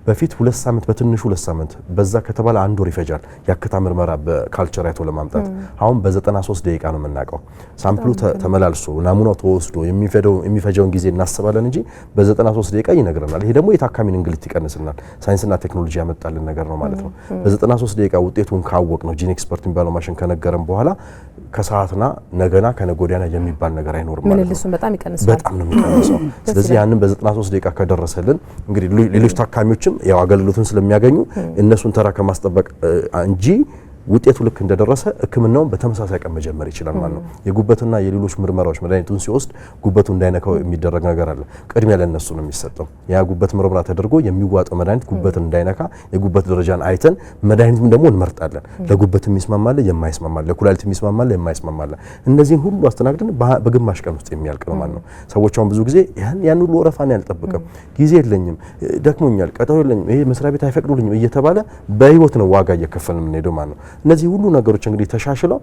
በፊት 2 ሳምንት በትንሹ 2 ሳምንት በዛ ከተባለ 1 ወር ይፈጃል የአክታ ምርመራ በካልቸር አይቶ ለማምጣት። አሁን በ93 ደቂቃ ነው የምናውቀው። ሳምፕሉ ተመላልሶ ናሙናው ተወስዶ የሚፈጀውን ጊዜ እናስባለን እንጂ በ93 ደቂቃ ይነግረናል። ይሄ ደግሞ የታካሚን እንግልት ይቀንስናል። ሳይንስና ቴክኖሎጂ ያመጣልን ነገር ነው ማለት ነው። በ93 ደቂቃ ውጤቱን ካወቅ ነው ጂን ኤክስፐርት የሚባለው ማሽን ከነገረን በኋላ ከሰዓትና ነገና ከነጎዲያና የሚባል ነገር አይኖርም ማለት ነው። ምንልሱን በጣም ይቀንሳል። በጣም ነው የሚቀንሰው። ስለዚህ ያንን በ93 ደቂቃ ከደረሰልን እንግዲህ ሌሎች ታካሚዎችም ያው አገልግሎቱን ስለሚያገኙ እነሱን ተራ ከማስጠበቅ እንጂ ውጤቱ ልክ እንደደረሰ ህክምናውን በተመሳሳይ ቀን መጀመር ይችላል ማለት ነው። የጉበትና የሌሎች ምርመራዎች መድኃኒቱን ሲወስድ ጉበቱ እንዳይነካው የሚደረግ ነገር አለ። ቅድሚያ ለነሱ ነው የሚሰጠው። ያ ጉበት ምርመራ ተደርጎ የሚዋጠው መድኃኒት ጉበትን እንዳይነካ የጉበት ደረጃን አይተን መድኃኒቱን ደግሞ እንመርጣለን። ለጉበት የሚስማማለ የማይስማማለ፣ ለኩላሊት የሚስማማለ የማይስማማለ፣ እነዚህን ሁሉ አስተናግደን በግማሽ ቀን ውስጥ የሚያልቅ ነው ማለት ነው። ሰዎች አሁን ብዙ ጊዜ ያን ሁሉ ወረፋን ያልጠብቅም፣ ጊዜ የለኝም፣ ደክሞኛል፣ ቀጠሮ የለኝም፣ ይሄ መስሪያ ቤት አይፈቅዱልኝም እየተባለ በህይወት ነው ዋጋ እየከፈልን የምንሄደው ማለት ነው። እነዚህ ሁሉ ነገሮች እንግዲህ ተሻሽለው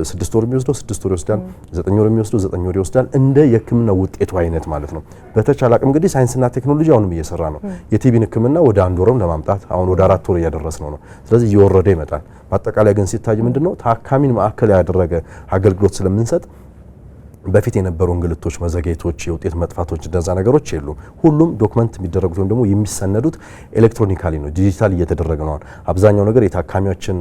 6 ወር የሚወስደው 6 ወር ይወስዳል፣ 9 ወር የሚወስደው 9 ወር ይወስዳል፣ እንደ የህክምና ውጤቱ አይነት ማለት ነው። በተቻለ አቅም እንግዲህ ሳይንስና ቴክኖሎጂ አሁንም እየሰራ ነው። የቲቢን ህክምና ወደ 1 ወርም ለማምጣት አሁን ወደ 4 ወር እያደረስነው ነው። ስለዚህ እየወረደ ይመጣል። በአጠቃላይ ግን ሲታይ ምንድነው ታካሚን ማዕከል ያደረገ አገልግሎት ስለምንሰጥ በፊት የነበሩ እንግልቶች፣ መዘግየቶች፣ የውጤት መጥፋቶች እንደዛ ነገሮች የሉም። ሁሉም ዶክመንት የሚደረጉት ወይም ደግሞ የሚሰነዱት ኤሌክትሮኒካሊ ነው፣ ዲጂታል እየተደረገ ነው። አብዛኛው ነገር የታካሚዎችን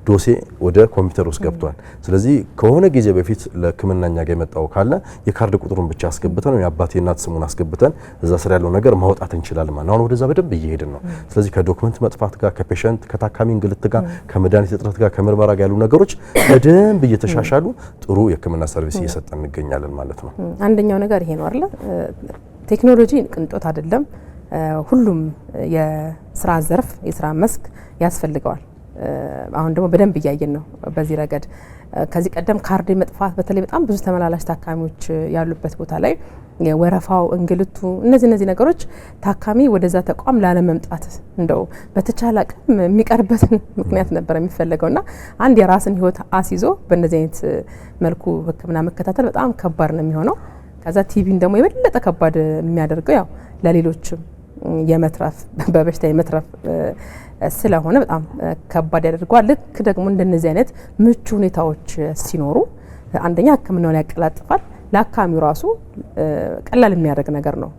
ዶሴ ወደ ኮምፒውተር ውስጥ ገብቷል። ስለዚህ ከሆነ ጊዜ በፊት ለህክምና እኛ ጋር የመጣው ካለ የካርድ ቁጥሩን ብቻ አስገብተን ወይ አባቴ እናት ስሙን አስገብተን እዛ ስር ያለው ነገር ማውጣት እንችላለን ማለት ነው። አሁን ወደዛ በደንብ እየሄድን ነው። ስለዚህ ከዶክመንት መጥፋት ጋር፣ ከፔሸንት ከታካሚ እንግልት ጋር፣ ከመድኃኒት እጥረት ጋር፣ ከምርመራ ጋር ያሉ ነገሮች በደንብ እየተሻሻሉ ጥሩ የህክምና ሰርቪስ እየሰጠን እንገኛለን ማለት ነው። አንደኛው ነገር ይሄ ነው አይደል? ቴክኖሎጂ ቅንጦት አይደለም። ሁሉም የስራ ዘርፍ የስራ መስክ ያስፈልገዋል። አሁን ደግሞ በደንብ እያየን ነው በዚህ ረገድ። ከዚህ ቀደም ካርድ መጥፋት በተለይ በጣም ብዙ ተመላላሽ ታካሚዎች ያሉበት ቦታ ላይ የወረፋው እንግልቱ እነዚህ ነገሮች ታካሚ ወደዛ ተቋም ላለመምጣት እንደው በተቻለ አቅም የሚቀርበትን ምክንያት ነበር የሚፈለገውና አንድ የራስን ህይወት አስይዞ በእነዚህ አይነት መልኩ ህክምና መከታተል በጣም ከባድ ነው የሚሆነው። ከዛ ቲቢን ደግሞ የበለጠ ከባድ የሚያደርገው ያው ለሌሎችም የመትረፍ በበሽታ የመትረፍ ስለሆነ በጣም ከባድ ያደርገዋል። ልክ ደግሞ እንደነዚህ አይነት ምቹ ሁኔታዎች ሲኖሩ አንደኛ ህክምናውን ያቀላጥፋል፣ ለአካሚው ራሱ ቀላል የሚያደርግ ነገር ነው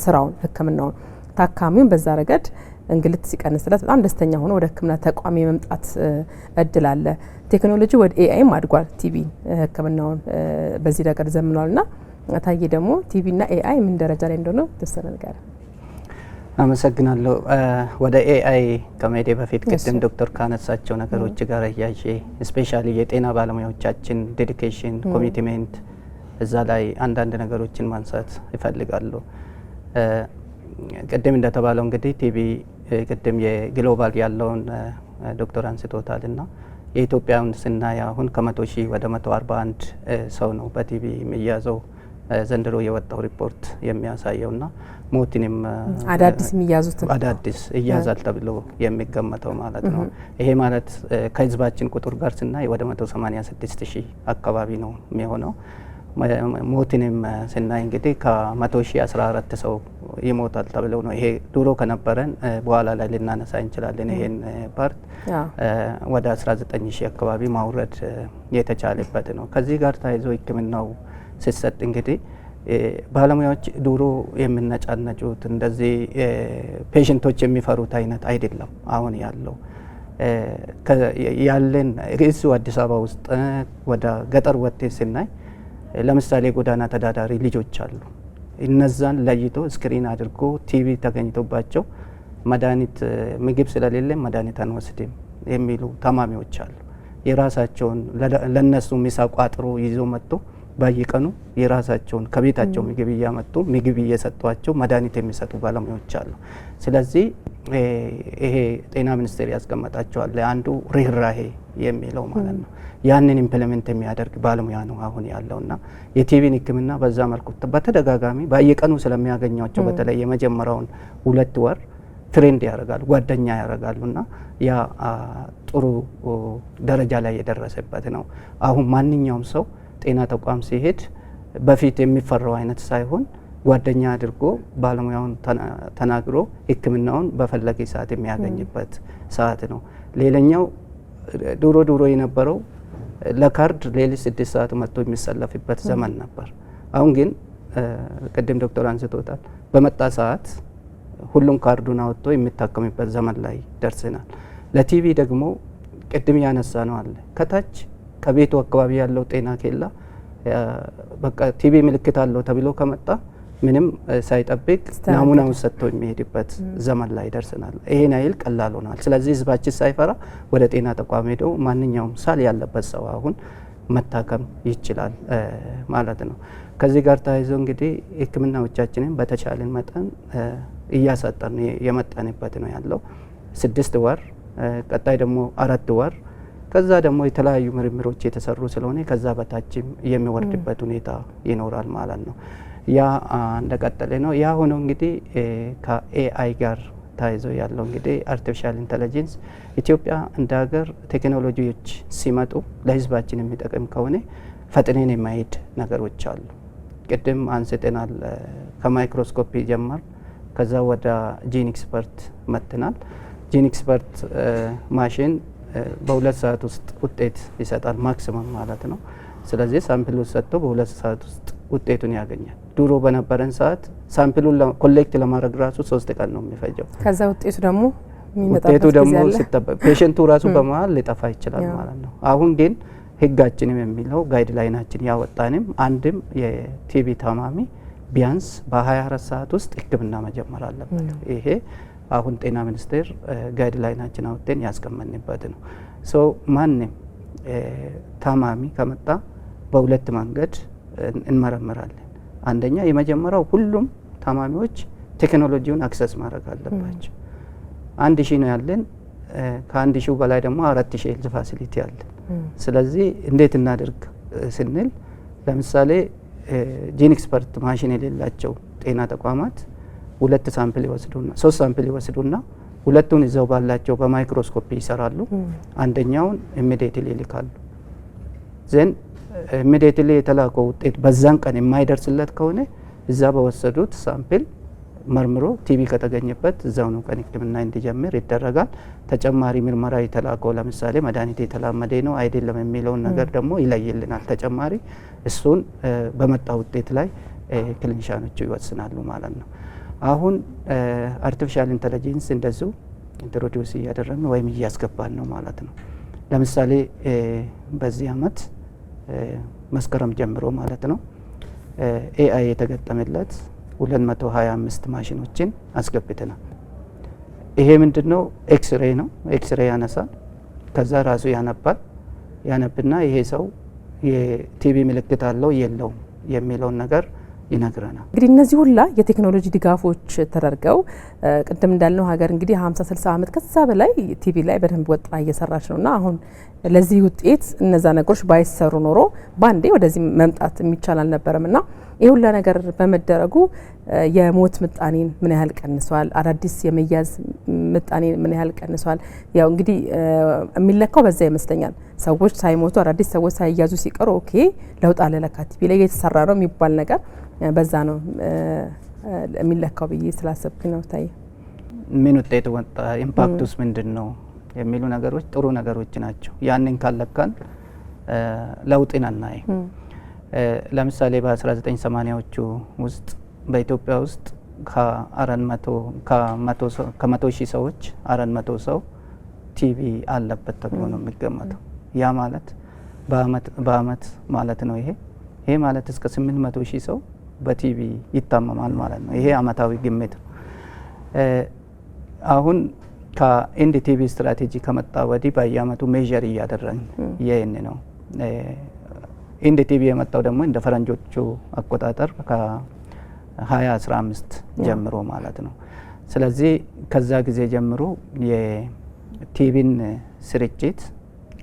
ስራውን ህክምናውን። ታካሚውን በዛ ረገድ እንግልት ሲቀንስለት በጣም ደስተኛ ሆኖ ወደ ህክምና ተቋም የመምጣት እድል አለ። ቴክኖሎጂ ወደ ኤአይም አድጓል። ቲቢ ህክምናውን በዚህ ረገድ ዘምኗልና ታዬ ደግሞ ቲቢና ኤአይ ምን ደረጃ ላይ እንደሆነ ተሰነ ነገር አመሰግናለሁ። ወደ ኤአይ ከመሄዴ በፊት ቅድም ዶክተር ካነሳቸው ነገሮች ጋር እያዤ ስፔሻሊ የጤና ባለሙያዎቻችን ዴዲኬሽን ኮሚትሜንት እዛ ላይ አንዳንድ ነገሮችን ማንሳት ይፈልጋለሁ። ቅድም እንደተባለው እንግዲህ ቲቢ ቅድም የግሎባል ያለውን ዶክተር አንስቶታል እና የኢትዮጵያውን ስናይ አሁን ከ100 ሺህ ወደ 141 ሰው ነው በቲቢ የሚያዘው ዘንድሮ የወጣው ሪፖርት የሚያሳየው እና ሞትንም አዳዲስ የሚያዙት አዳዲስ እያዛል ተብሎ የሚገመተው ማለት ነው። ይሄ ማለት ከህዝባችን ቁጥር ጋር ስናይ ወደ 186 ሺህ አካባቢ ነው የሚሆነው። ሞትንም ስናይ እንግዲህ ከ100 ሺህ 14 ሰው ይሞታል ተብሎ ነው። ይሄ ድሮ ከነበረን በኋላ ላይ ልናነሳ እንችላለን። ይሄን ፓርት ወደ 19 ሺህ አካባቢ ማውረድ የተቻለበት ነው። ከዚህ ጋር ተያይዞ ህክምናው ሲሰጥ እንግዲህ ባለሙያዎች ድሮ የምነጫነጩት እንደዚህ ፔሽንቶች የሚፈሩት አይነት አይደለም። አሁን ያለው ያለን ርዕሱ አዲስ አበባ ውስጥ ወደ ገጠር ወጥቴ ስናይ ለምሳሌ ጎዳና ተዳዳሪ ልጆች አሉ። እነዛን ለይቶ ስክሪን አድርጎ ቲቢ ተገኝቶባቸው መድኃኒት ምግብ ስለሌለ መድኃኒት አንወስድም የሚሉ ታማሚዎች አሉ። የራሳቸውን ለነሱ ሚሳ ቋጥሮ ይዞ መጥቶ በየቀኑ የራሳቸውን ከቤታቸው ምግብ እያመጡ ምግብ እየሰጧቸው መድኃኒት የሚሰጡ ባለሙያዎች አሉ። ስለዚህ ይሄ ጤና ሚኒስቴር ያስቀመጣቸዋል አንዱ ርህራሄ የሚለው ማለት ነው። ያንን ኢምፕሊሜንት የሚያደርግ ባለሙያ ነው አሁን ያለውና የቲቢን ህክምና በዛ መልኩ በተደጋጋሚ በየቀኑ ስለሚያገኟቸው በተለይ የመጀመሪያውን 2 ወር ትሬንድ ያደርጋሉ፣ ጓደኛ ያደርጋሉና ያ ጥሩ ደረጃ ላይ የደረሰበት ነው። አሁን ማንኛውም ሰው ጤና ተቋም ሲሄድ በፊት የሚፈራው አይነት ሳይሆን ጓደኛ አድርጎ ባለሙያውን ተናግሮ ሕክምናውን በፈለገ ሰዓት የሚያገኝበት ሰዓት ነው። ሌላኛው ድሮ የነበረው ለካርድ ሌሊት 6 ሰዓት መጥቶ የሚሰለፍበት ዘመን ነበር። አሁን ግን ቅድም ዶክተር አንስቶታል፣ በመጣ ሰዓት ሁሉም ካርዱን አወጥቶ የሚታከምበት ዘመን ላይ ደርሰናል። ለቲቪ ደግሞ ቅድም ያነሳ ነው አለ ከታች ከቤቱ አካባቢ ያለው ጤና ኬላ በቃ ቲቪ ምልክት አለው ተብሎ ከመጣ ምንም ሳይጠብቅ ናሙናውን ሰጥቶ የሚሄድበት ዘመን ላይ ደርሰናል። ይሄን አይል ቀላል ሆኗል። ስለዚህ ህዝባችን ሳይፈራ ወደ ጤና ተቋም ሄደው ማንኛውም ሳል ያለበት ሰው አሁን መታከም ይችላል ማለት ነው። ከዚህ ጋር ተያይዞ እንግዲህ ሕክምናዎቻችንን በተቻለን መጠን እያሳጠርን የመጣንበት ነው ያለው 6 ወር፣ ቀጣይ ደግሞ 4 ወር፣ ከዛ ደግሞ የተለያዩ ምርምሮች የተሰሩ ስለሆነ ከዛ በታችም የሚወርድበት ሁኔታ ይኖራል ማለት ነው። ያ እንደቀጠለ ነው። ያ ሆኖ እንግዲህ ከኤአይ ጋር ታይዞ ያለው እንግዲህ አርቲፊሻል ኢንተለጀንስ ኢትዮጵያ እንደ ሀገር ቴክኖሎጂዎች ሲመጡ ለህዝባችን የሚጠቅም ከሆነ ፈጥነን የማሄድ ነገሮች አሉ። ቅድም አንስተናል። ከማይክሮስኮፒ ጀመር፣ ከዛ ወደ ጂን ኤክስፐርት መጥተናል። ጂን ኤክስፐርት ማሽን በ2 ሰዓት ውስጥ ውጤት ይሰጣል ማክሲመም ማለት ነው። ስለዚህ ሳምፕሉ ሰጥቶ በ2 ሰዓት ውስጥ ውጤቱን ያገኛል። ድሮ በነበረን ሰዓት ሳምፕሉን ኮሌክት ለማድረግ ራሱ 3 ቀን ነው የሚፈጀው። ከዛ ውጤቱ ደግሞ ሲጠበቅ ፔሸንቱ ራሱ በመሀል ሊጠፋ ይችላል ማለት ነው። አሁን ግን ህጋችንም የሚለው ጋይድ ላይናችን ያወጣንም አንድም የቲቢ ታማሚ ቢያንስ በ24 ሰዓት ውስጥ ሕክምና መጀመር አለበት። ይሄ አሁን ጤና ሚኒስቴር ጋይድ ላይናችን አውጥተን ያስቀመጥንበት ነው። ሶ ማንም ታማሚ ከመጣ በሁለት መንገድ እንመረምራለን። አንደኛ የመጀመሪያው ሁሉም ታማሚዎች ቴክኖሎጂውን አክሰስ ማድረግ አለባቸው። 1000 ነው ያለን፣ ከ1000 በላይ ደግሞ 4000 ሄልዝ ፋሲሊቲ አለን። ስለዚህ እንዴት እናደርግ ስንል ለምሳሌ ጂን ኤክስፐርት ማሽን የሌላቸው ጤና ተቋማት 2 ሳምፕል ይወስዱና 3 ሳምፕል ይወስዱና ሁለቱን እዛው ባላቸው በማይክሮስኮፒ ይሰራሉ። አንደኛውን ኢሚዲየትሊ ይልካሉ። ዘን ኢሚዲየትሊ የተላከው ውጤት በዛን ቀን የማይደርስለት ከሆነ እዛ በወሰዱት ሳምፕል መርምሮ ቲቢ ከተገኘበት እዛው ነው ቀን ሕክምና እንዲጀምር ይደረጋል። ተጨማሪ ምርመራ የተላከው ለምሳሌ መድኃኒት የተላመደ ነው አይደለም የሚለውን ነገር ደግሞ ይለይልናል። ተጨማሪ እሱን በመጣ ውጤት ላይ ክሊኒሻኖቹ ይወስናሉ ማለት ነው። አሁን አርቲፊሻል ኢንተለጀንስ እንደዚሁ ኢንትሮዲውስ እያደረግን ወይም እያስገባን ነው ማለት ነው። ለምሳሌ በዚህ አመት መስከረም ጀምሮ ማለት ነው ኤአይ የተገጠመለት 225 ማሽኖችን አስገብተናል። ይሄ ምንድነው? ኤክስሬይ ነው። ኤክስሬይ ያነሳል፣ ከዛ ራሱ ያነብና ይሄ ሰው የቲቢ ምልክት አለው የለውም የሚለውን ነገር ይነግረናል። እንግዲህ እነዚህ ሁላ የቴክኖሎጂ ድጋፎች ተደርገው ቅድም እንዳልነው ሀገር እንግዲህ 50-60 ዓመት ከዛ በላይ ቲቪ ላይ በደንብ ወጥራ እየሰራች ነውና አሁን ለዚህ ውጤት እነዛ ነገሮች ባይሰሩ ኖሮ ባንዴ ወደዚህ መምጣት የሚቻል አልነበረምና ይህ ሁላ ነገር በመደረጉ የሞት ምጣኔን ምን ያህል ቀንሷል? አዳዲስ የመያዝ ምጣኔ ምን ያህል ቀንሷል? ያው እንግዲህ የሚለካው በዛ ይመስለኛል። ሰዎች ሳይሞቱ አዳዲስ ሰዎች ሳይያዙ ሲቀሩ ኦኬ ለውጥ አለ ለካ ቲቪ ላይ የተሰራ ነው የሚባል ነገር በዛ ነው የሚለካው ብዬ ስላሰብኩኝ ነው። ታየ ምን ውጤት ወጣ፣ ኢምፓክቱስ ምንድን ነው የሚሉ ነገሮች ጥሩ ነገሮች ናቸው። ያንን ካለካን ለውጥን አናይ። ለምሳሌ በ1980ዎቹ ውስጥ በኢትዮጵያ ውስጥ ከ100 ሺህ ሰዎች 400 ሰው ቲቪ አለበት ተብሎ ነው የሚገመተው። ያ ማለት በአመት ማለት ነው። ይሄ ማለት እስከ 800 ሺህ ሰው በቲቪ ይታመማል ማለት ነው። ይሄ አመታዊ ግምት ነው። አሁን ከኢንድ ቲቪ ስትራቴጂ ከመጣ ወዲህ በየአመቱ ሜዥር እያደረግን ይህን ነው። ኢንድ ቲቪ የመጣው ደግሞ እንደ ፈረንጆቹ አቆጣጠር ከ2015 ጀምሮ ማለት ነው። ስለዚህ ከዛ ጊዜ ጀምሮ የቲቪን ስርጭት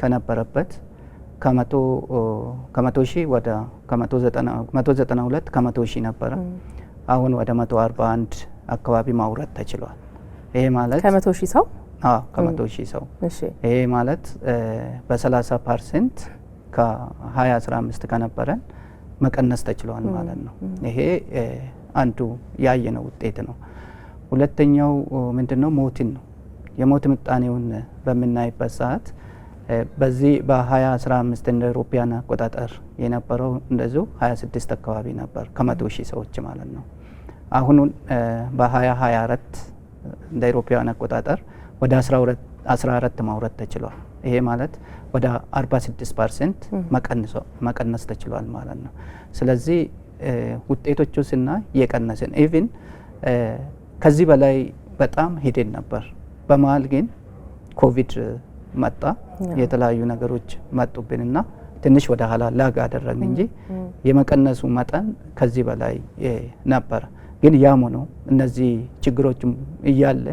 ከነበረበት ከመቶ ሺህ ወደ 192 ከመቶ ሺህ ነበረ። አሁን ወደ 141 አካባቢ ማውረድ ተችሏል። ይሄ ማለት ከመቶ ሺህ ሰው ከመቶ ሺህ ሰው ይሄ ማለት በ30% ከ2015 ከነበረን መቀነስ ተችሏል ማለት ነው። ይሄ አንዱ ያየነው ውጤት ነው። ሁለተኛው ምንድነው ሞትን ነው። የሞት ምጣኔውን በምናይበት ሰዓት በዚህ በ2015 እንደ አውሮፓውያን አቆጣጠር የነበረው እንደዚሁ 26 አካባቢ ነበር ከ100,000 ሰዎች ማለት ነው። አሁን በ2024 እንደ አውሮፓውያን አቆጣጠር ወደ 14 ማውረድ ተችሏል። ይሄ ማለት ወደ 46% መቀነስ ተችሏል ማለት ነው። ስለዚህ ውጤቶቹ ስናይ የቀነስን ኢቭን ከዚህ በላይ በጣም ሄደን ነበር። በመሀል ግን ኮቪድ መጣ፣ የተለያዩ ነገሮች መጡብንና ትንሽ ወደ ኋላ ላግ አደረግን እንጂ የመቀነሱ መጠን ከዚህ በላይ ነበር። ግን ያም ሆኖ እነዚህ ችግሮችም እያለ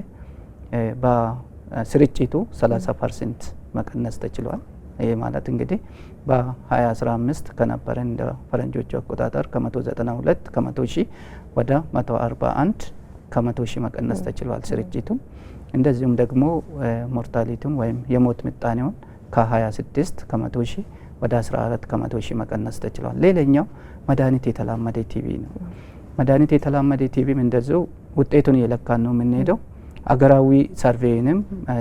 በስርጭቱ 30% መቀነስ ተችሏል። ይሄ ማለት እንግዲህ በ2015 ከነበረን እንደ ፈረንጆቹ አቆጣጠር ከ192 ከ100,000 ወደ 141 ከ100,000 መቀነስ ተችሏል ስርጭቱ። እንደዚሁም ደግሞ ሞርታሊቲውን ወይም የሞት ምጣኔውን ከ26 ከ100,000 ወደ 14 ከ100,000 መቀነስ ተችሏል። ሌላኛው መድኃኒት የተላመደ ቲቪ ነው። መድኃኒት የተላመደ ቲቪም እንደዚሁ ውጤቱን እየለካን ነው የምንሄደው። አገራዊ ሰርቬይንም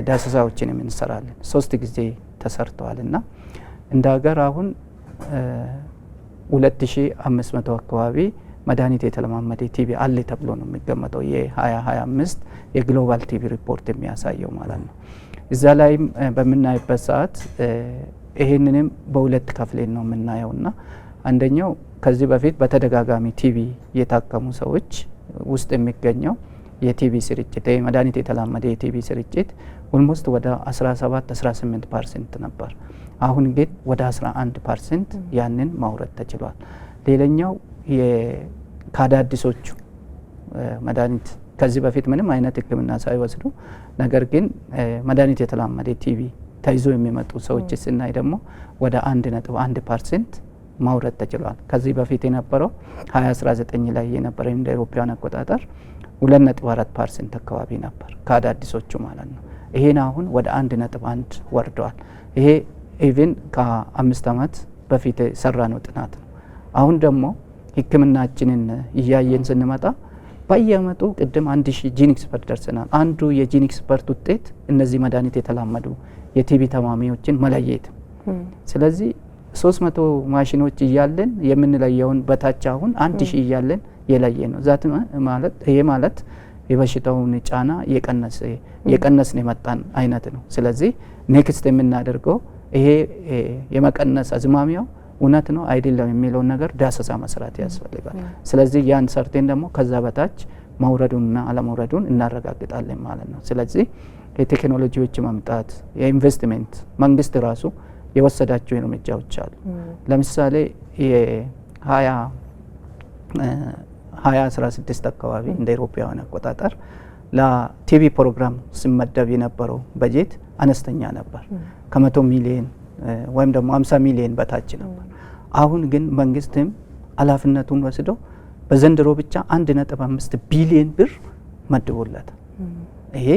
ዳሰሳዎችንም እንሰራለን። 3 ጊዜ ተሰርተዋል እና እንደ ሀገር አሁን 2500 አካባቢ መድኃኒት የተለማመደ ቲቪ አለ ተብሎ ነው የሚገመተው የ2025 የግሎባል ቲቪ ሪፖርት የሚያሳየው ማለት ነው። እዛ ላይም በምናይበት ሰዓት ይሄንንም በሁለት ከፍሌን ነው የምናየውና አንደኛው ከዚህ በፊት በተደጋጋሚ ቲቪ የታከሙ ሰዎች ውስጥ የሚገኘው የቲቪ ስርጭት መድኃኒት የተላመደ የቲቪ ስርጭት ኦልሞስት ወደ 17-18% ነበር። አሁን ግን ወደ 11% ያንን ማውረድ ተችሏል። ሌላኛው ከአዳዲሶቹ መድኃኒት ከዚህ በፊት ምንም አይነት ሕክምና ሳይወስዱ ነገር ግን መድኃኒት የተላመደ ቲቪ ተይዞ የሚመጡ ሰዎች ስናይ ደግሞ ወደ 1.1% ማውረድ ተችሏል። ከዚህ በፊት የነበረው 2019 ላይ የነበረ እንደ አውሮፓውያን አቆጣጠር 2.4% አካባቢ ነበር ከአዳዲሶቹ ማለት ነው። ይሄን አሁን ወደ 1.1 ወርደዋል። ይሄ ኢቭን ከ5 ዓመት በፊት የሰራነው ጥናት ነው። አሁን ደግሞ ሕክምናችንን እያየን ስንመጣ በየአመቱ ቅድም 1000 ጂን ኤክስፐርት ደርሰናል። አንዱ የጂን ኤክስፐርት ውጤት እነዚህ መድኃኒት የተላመዱ የቲቪ ተማሚዎችን መለየት። ስለዚህ 300 ማሽኖች እያለን የምንለየውን በታች አሁን 1000 እያለን የለየ ነው። ዛት ማለት ይሄ ማለት የበሽታውን ጫና የቀነስን የመጣን አይነት ነው። ስለዚህ ኔክስት የምናደርገው ይሄ የመቀነስ አዝማሚያው እውነት ነው አይደለም የሚለውን ነገር ዳሰሳ መስራት ያስፈልጋል። ስለዚህ ያን ሰርቴን ደግሞ ከዛ በታች ማውረዱንና አለመውረዱን እናረጋግጣለን ማለት ነው። ስለዚህ የቴክኖሎጂዎች መምጣት የኢንቨስትመንት መንግስት ራሱ የወሰዳቸው እርምጃዎች አሉ። ለምሳሌ የ2016 አካባቢ እንደ አውሮፓውያን አቆጣጠር ለቲቪ ፕሮግራም ሲመደብ የነበረው በጀት አነስተኛ ነበር። ከ100 ሚሊዮን ወይም ደግሞ 50 ሚሊዮን በታች ነበር። አሁን ግን መንግስትም ኃላፊነቱን ወስዶ በዘንድሮ ብቻ 1.5 ቢሊዮን ብር መድቦለታል። ይሄ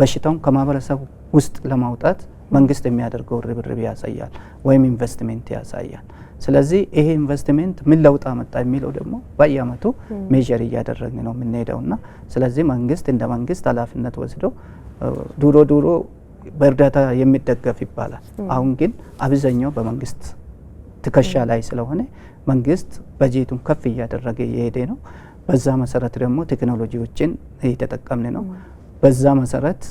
በሽታውን ከማህበረሰቡ ውስጥ ለማውጣት መንግስት የሚያደርገው ርብርብ ያሳያል ወይም ኢንቨስትመንት ያሳያል። ስለዚህ ይሄ ኢንቨስትመንት ምን ለውጥ አመጣ የሚለው ደግሞ በየአመቱ ሜጀር እያደረግን ነው የምንሄደውና ስለዚህ መንግስት እንደ መንግስት ኃላፊነት ወስዶ ዱሮ በእርዳታ የሚደገፍ ይባላል። አሁን ግን አብዛኛው በመንግስት ትከሻ ላይ ስለሆነ መንግስት በጀቱን ከፍ እያደረገ እየሄደ ነው። በዛ መሰረት ደግሞ ቴክኖሎጂዎችን እየተጠቀምን ነው። በዛ መሰረት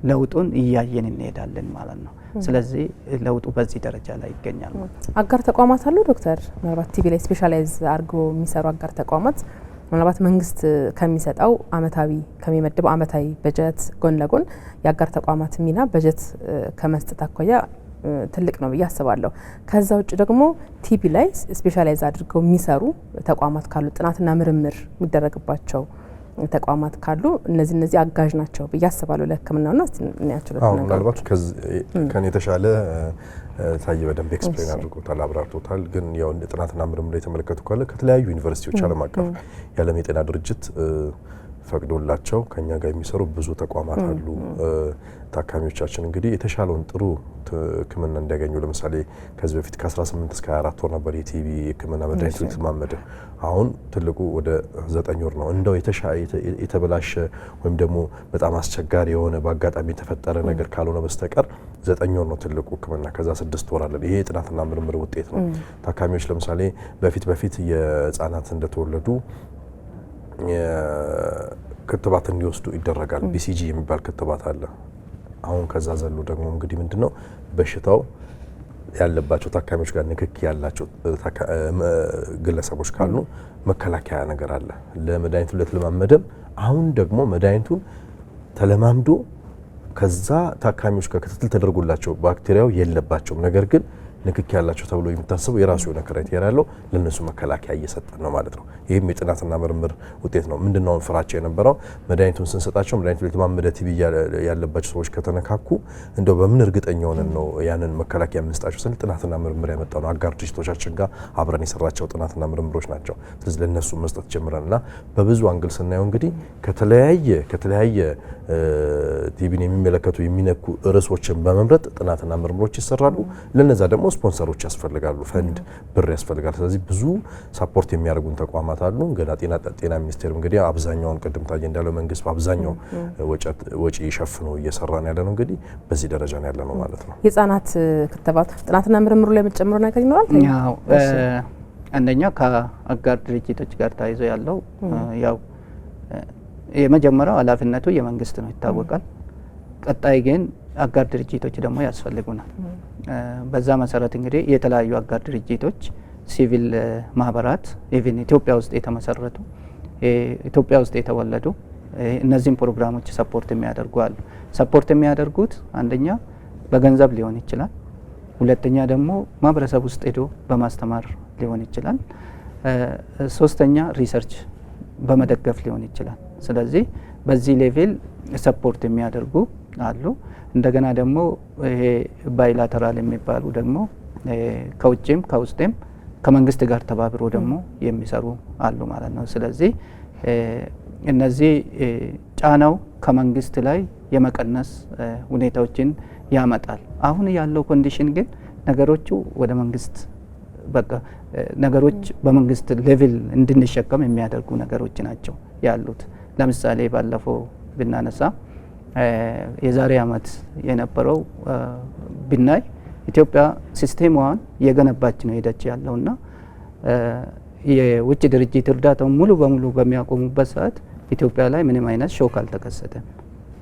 ለውጡን እያየን እንሄዳለን ማለት ነው። ስለዚህ ለውጡ በዚህ ደረጃ ላይ ይገኛል ማለት ነው። አጋር ተቋማት አሉ ዶክተር? ምናልባት ቲቪ ላይ ስፔሻላይዝ አድርገው የሚሰሩ አጋር ተቋማት ምናልባት መንግስት ከሚሰጠው አመታዊ ከሚመድበው አመታዊ በጀት ጎን ለጎን የአጋር ተቋማት ሚና በጀት ከመስጠት አኳያ ትልቅ ነው ብዬ አስባለሁ። ከዛ ውጭ ደግሞ ቲቪ ላይ ስፔሻላይዝ አድርገው የሚሰሩ ተቋማት ካሉ ጥናትና ምርምር የሚደረግባቸው ተቋማት ካሉ እነዚህ አጋዥ ናቸው ብዬ አስባለሁ ለሕክምናውና እናያቸው። ምናልባት ከኔ የተሻለ ታየ በደንብ ኤክስፕሌን አድርጎታል፣ አብራርቶታል። ግን ያው ጥናትና ምርምር የተመለከቱ ካለ ከተለያዩ ዩኒቨርሲቲዎች ዓለም አቀፍ የዓለም የጤና ድርጅት ፈቅዶላቸው ከኛ ጋር የሚሰሩ ብዙ ተቋማት አሉ። ታካሚዎቻችን እንግዲህ የተሻለውን ጥሩ ሕክምና እንዲያገኙ ለምሳሌ ከዚህ በፊት ከ18 እስከ 24 ወር ነበር የቲቢ ሕክምና መድኃኒት የተለማመደ። አሁን ትልቁ ወደ 9 ወር ነው። እንደው የተበላሸ ወይም ደግሞ በጣም አስቸጋሪ የሆነ በአጋጣሚ የተፈጠረ ነገር ካልሆነ በስተቀር 9 ወር ነው ትልቁ ሕክምና። ከዛ 6 ወር አለ። ይሄ የጥናትና ምርምር ውጤት ነው። ታካሚዎች ለምሳሌ በፊት የህፃናት እንደተወለዱ ክትባት እንዲወስዱ ይደረጋል። ቢሲጂ የሚባል ክትባት አለ። አሁን ከዛ ዘሎ ደግሞ እንግዲህ ምንድነው በሽታው ያለባቸው ታካሚዎች ጋር ንክኪ ያላቸው ግለሰቦች ካሉ መከላከያ ነገር አለ። ለመድኃኒቱ ለተለማመደም አሁን ደግሞ መድኃኒቱን ተለማምዶ ከዛ ታካሚዎች ጋር ክትትል ተደርጎላቸው ባክቴሪያው የለባቸውም፣ ነገር ግን ንክኪ ያላቸው ተብሎ የሚታሰበው የራሱ የሆነ ክራይቴሪያ ያለው ለነሱ መከላከያ እየሰጠን ነው ማለት ነው። ይህም የጥናትና ምርምር ውጤት ነው። ምንድነው ፍራቻ የነበረው መድኃኒቱን ስንሰጣቸው መድኃኒቱ የተለማመደ ቲቢ ያለባቸው ሰዎች ከተነካኩ እንደው በምን እርግጠኛ ሆነን ነው ያንን መከላከያ የምንሰጣቸው ስንል ጥናትና ምርምር ያመጣ ነው። አጋር ድርጅቶቻችን ጋር አብረን የሰራቸው ጥናትና ምርምሮች ናቸው። ስለዚህ ለነሱ መስጠት ጀምረንና በብዙ አንግል ስናየው እንግዲህ ከተለያየ ቲቢን የሚመለከቱ የሚነኩ ርዕሶችን በመምረጥ ጥናትና ምርምሮች ይሰራሉ። ለነዛ ደግሞ ስፖንሰሮች ያስፈልጋሉ፣ ፈንድ ብር ያስፈልጋል። ስለዚህ ብዙ ሳፖርት የሚያደርጉን ተቋማት አሉ። ገና ጤና ሚኒስቴር እንግዲህ አብዛኛውን ቅድም ታየ እንዳለው መንግስት በአብዛኛው ወጪ ሸፍኖ እየሰራን ያለ ነው። እንግዲህ በዚህ ደረጃ ነው ያለ ነው ማለት ነው። የህፃናት ክትባት ጥናትና ምርምሩ ላይ የምትጨምሩ ነገር ይኖራል? ያው አንደኛ ከአጋር ድርጅቶች ጋር ተያይዞ ያለው ያው የመጀመሪያው ኃላፊነቱ የመንግስት ነው ይታወቃል። ቀጣይ ግን አጋር ድርጅቶች ደግሞ ያስፈልጉናል። በዛ መሰረት እንግዲህ የተለያዩ አጋር ድርጅቶች ሲቪል ማህበራት ኢቭን ኢትዮጵያ ውስጥ የተመሰረቱ ኢትዮጵያ ውስጥ የተወለዱ እነዚህን ፕሮግራሞች ሰፖርት የሚያደርጉ አሉ። ሰፖርት የሚያደርጉት አንደኛ በገንዘብ ሊሆን ይችላል፣ ሁለተኛ ደግሞ ማህበረሰብ ውስጥ ሄዶ በማስተማር ሊሆን ይችላል፣ ሶስተኛ ሪሰርች በመደገፍ ሊሆን ይችላል። ስለዚህ በዚህ ሌቭል ሰፖርት የሚያደርጉ አሉ። እንደገና ደግሞ ይሄ ባይላተራል የሚባሉ ደግሞ ከውጭም ከውስጥም ከመንግስት ጋር ተባብሮ ደግሞ የሚሰሩ አሉ ማለት ነው። ስለዚህ እነዚህ ጫናው ከመንግስት ላይ የመቀነስ ሁኔታዎችን ያመጣል። አሁን ያለው ኮንዲሽን ግን ነገሮቹ ወደ መንግስት በቃ ነገሮች በመንግስት ሌቭል እንድንሸከም የሚያደርጉ ነገሮች ናቸው ያሉት። ለምሳሌ ባለፈው ብናነሳ የዛሬ አመት የነበረው ብናይ ኢትዮጵያ ሲስቴሟን የገነባች ነው ሄደች ያለውና የውጭ ድርጅት እርዳታው ሙሉ በሙሉ በሚያቆሙበት ሰዓት ኢትዮጵያ ላይ ምንም አይነት ሾክ አልተከሰተም።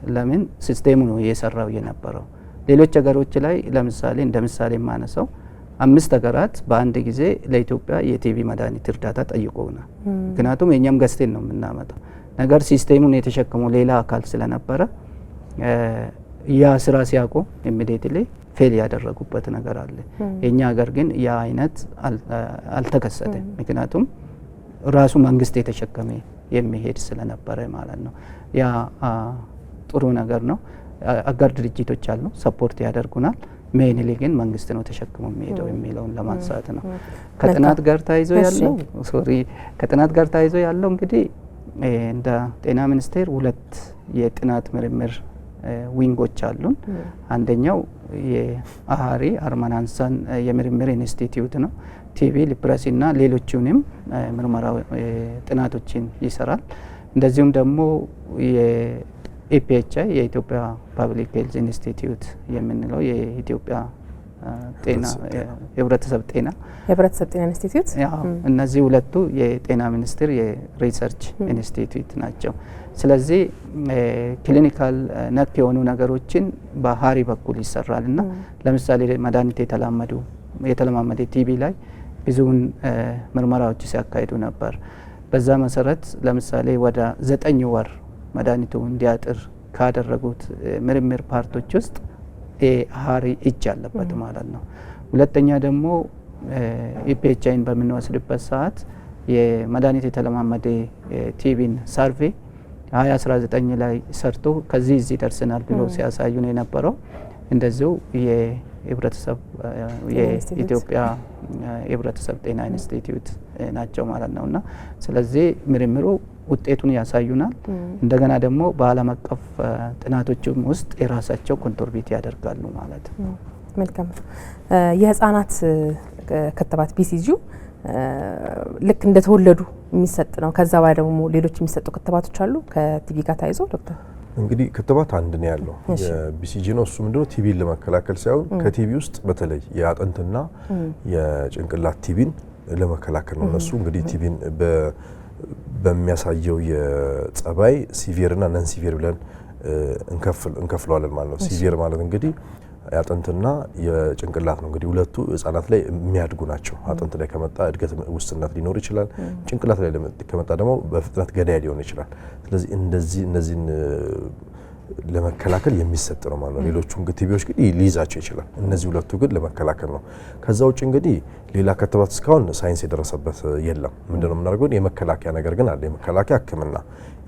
ለምን ሲስቴሙ ነው የሰራው የነበረው። ሌሎች ሀገሮች ላይ ለምሳሌ እንደ ምሳሌ የማነሳው 5 ሀገራት በአንድ ጊዜ ለኢትዮጵያ የቲቢ መድኃኒት እርዳታ ጠይቀውናል። ምክንያቱም የኛም ገዝተን ነው የምናመጣው ነገር ሲስቴሙን የተሸከመው ሌላ አካል ስለነበረ ያ ስራ ሲያቆም ኢሚዲየትሊ ፌል ያደረጉበት ነገር አለ። የኛ ሀገር ግን ያ አይነት አልተከሰተም። ምክንያቱም ራሱ መንግስት የተሸከመ የሚሄድ ስለነበረ ማለት ነው። ያ ጥሩ ነገር ነው። አጋር ድርጅቶች አሉ ሰፖርት ያደርጉናል። ሜይንሊ ግን መንግስት ነው ተሸክሞ የሚሄደው የሚለውን ለማንሳት ነው። ከጥናት ጋር ተያይዞ ያለው እንግዲህ እንደ ጤና ሚኒስቴር 2 የጥናት ምርምር ዊንጎች አሉን። አንደኛው የአሃሪ አርማናንሳን የምርምር ኢንስቲትዩት ነው። ቲቢ ሊፕረሲና ሌሎችንም ምርመራ ጥናቶችን ይሰራል። እንደዚሁም ደግሞ የኢፒኤችአይ የኢትዮጵያ ፓብሊክ ሄልዝ ኢንስቲትዩት የምንለው የኢትዮጵያ ጤና የህብረተሰብ ጤና ኢንስቲትዩት እነዚህ 2ቱ የጤና ሚኒስቴር የሪሰርች ኢንስቲትዩት ናቸው። ስለዚህ ክሊኒካል ነክ የሆኑ ነገሮችን በሀሪ በኩል ይሰራልና ለምሳሌ መድኃኒት የተለማመደ ቲቢ ላይ ብዙውን ምርመራዎች ሲያካሂዱ ነበር። በዛ መሰረት ለምሳሌ ወደ 9 ወር መድኃኒቱ እንዲያጥር ካደረጉት ምርምር ፓርቶች ውስጥ ሀሪ እጅ አለበት ማለት ነው። ሁለተኛ ደግሞ ኢፒኤችአይን በምንወስድበት ሰዓት የመድኃኒት የተለማመደ ቲቢን ሰርቬይ 2019 ላይ ሰርቶ ከዚህ እዚህ ደርሰናል ብሎ ሲያሳዩ ነው የነበረው። እንደዚሁ የኢትዮጵያ የህብረተሰብ ጤና ኢንስቲትዩት ናቸው ማለት ነውና ስለዚህ ምርምሩ ውጤቱን ያሳዩናል። እንደገና ደግሞ በዓለም አቀፍ ጥናቶችም ውስጥ የራሳቸው ኮንትሪቢዩት ያደርጋሉ ማለት ነው። መልካም። የህፃናት ክትባት BCG ልክ እንደተወለዱ የሚሰጥ ነው። ከዛ በኋላ ደግሞ ሌሎች የሚሰጡ ክትባቶች አሉ ከቲቪ ጋር ታይዞ ዶክተር? እንግዲህ ክትባት አንድ ነው ያለው የBCG ነው። እሱ ምንድነው ቲቪን ለመከላከል ሳይሆን ከቲቪ ውስጥ በተለይ የአጥንትና የጭንቅላት ቲቪን ለመከላከል ነው። እነሱ እንግዲህ ቲቪን በሚያሳየው የጸባይ ሲቪር እና ነን ሲቪር ብለን እንከፍለዋለን ማለት ነው። ሲቪር ማለት እንግዲህ አጥንትና የጭንቅላት ነው። እንግዲህ ሁለቱ ህጻናት ላይ የሚያድጉ ናቸው። አጥንት ላይ ከመጣ እድገት ውስንነት ሊኖር ይችላል። ጭንቅላት ላይ ከመጣ ደግሞ በፍጥነት ገዳይ ሊሆን ይችላል። ስለዚህ እነዚህን ለመከላከል የሚሰጥ ነው ማለት ነው። ሌሎቹ ቲቪዎች ግን ሊይዛቸው ይችላል። እነዚህ ሁለቱ ግን ለመከላከል ነው። ከዛ ውጭ እንግዲህ ሌላ ክትባት እስካሁን ሳይንስ የደረሰበት የለም። ምንድነው የምናደርገው? የመከላከያ ነገር ግን አለ። የመከላከያ ህክምና።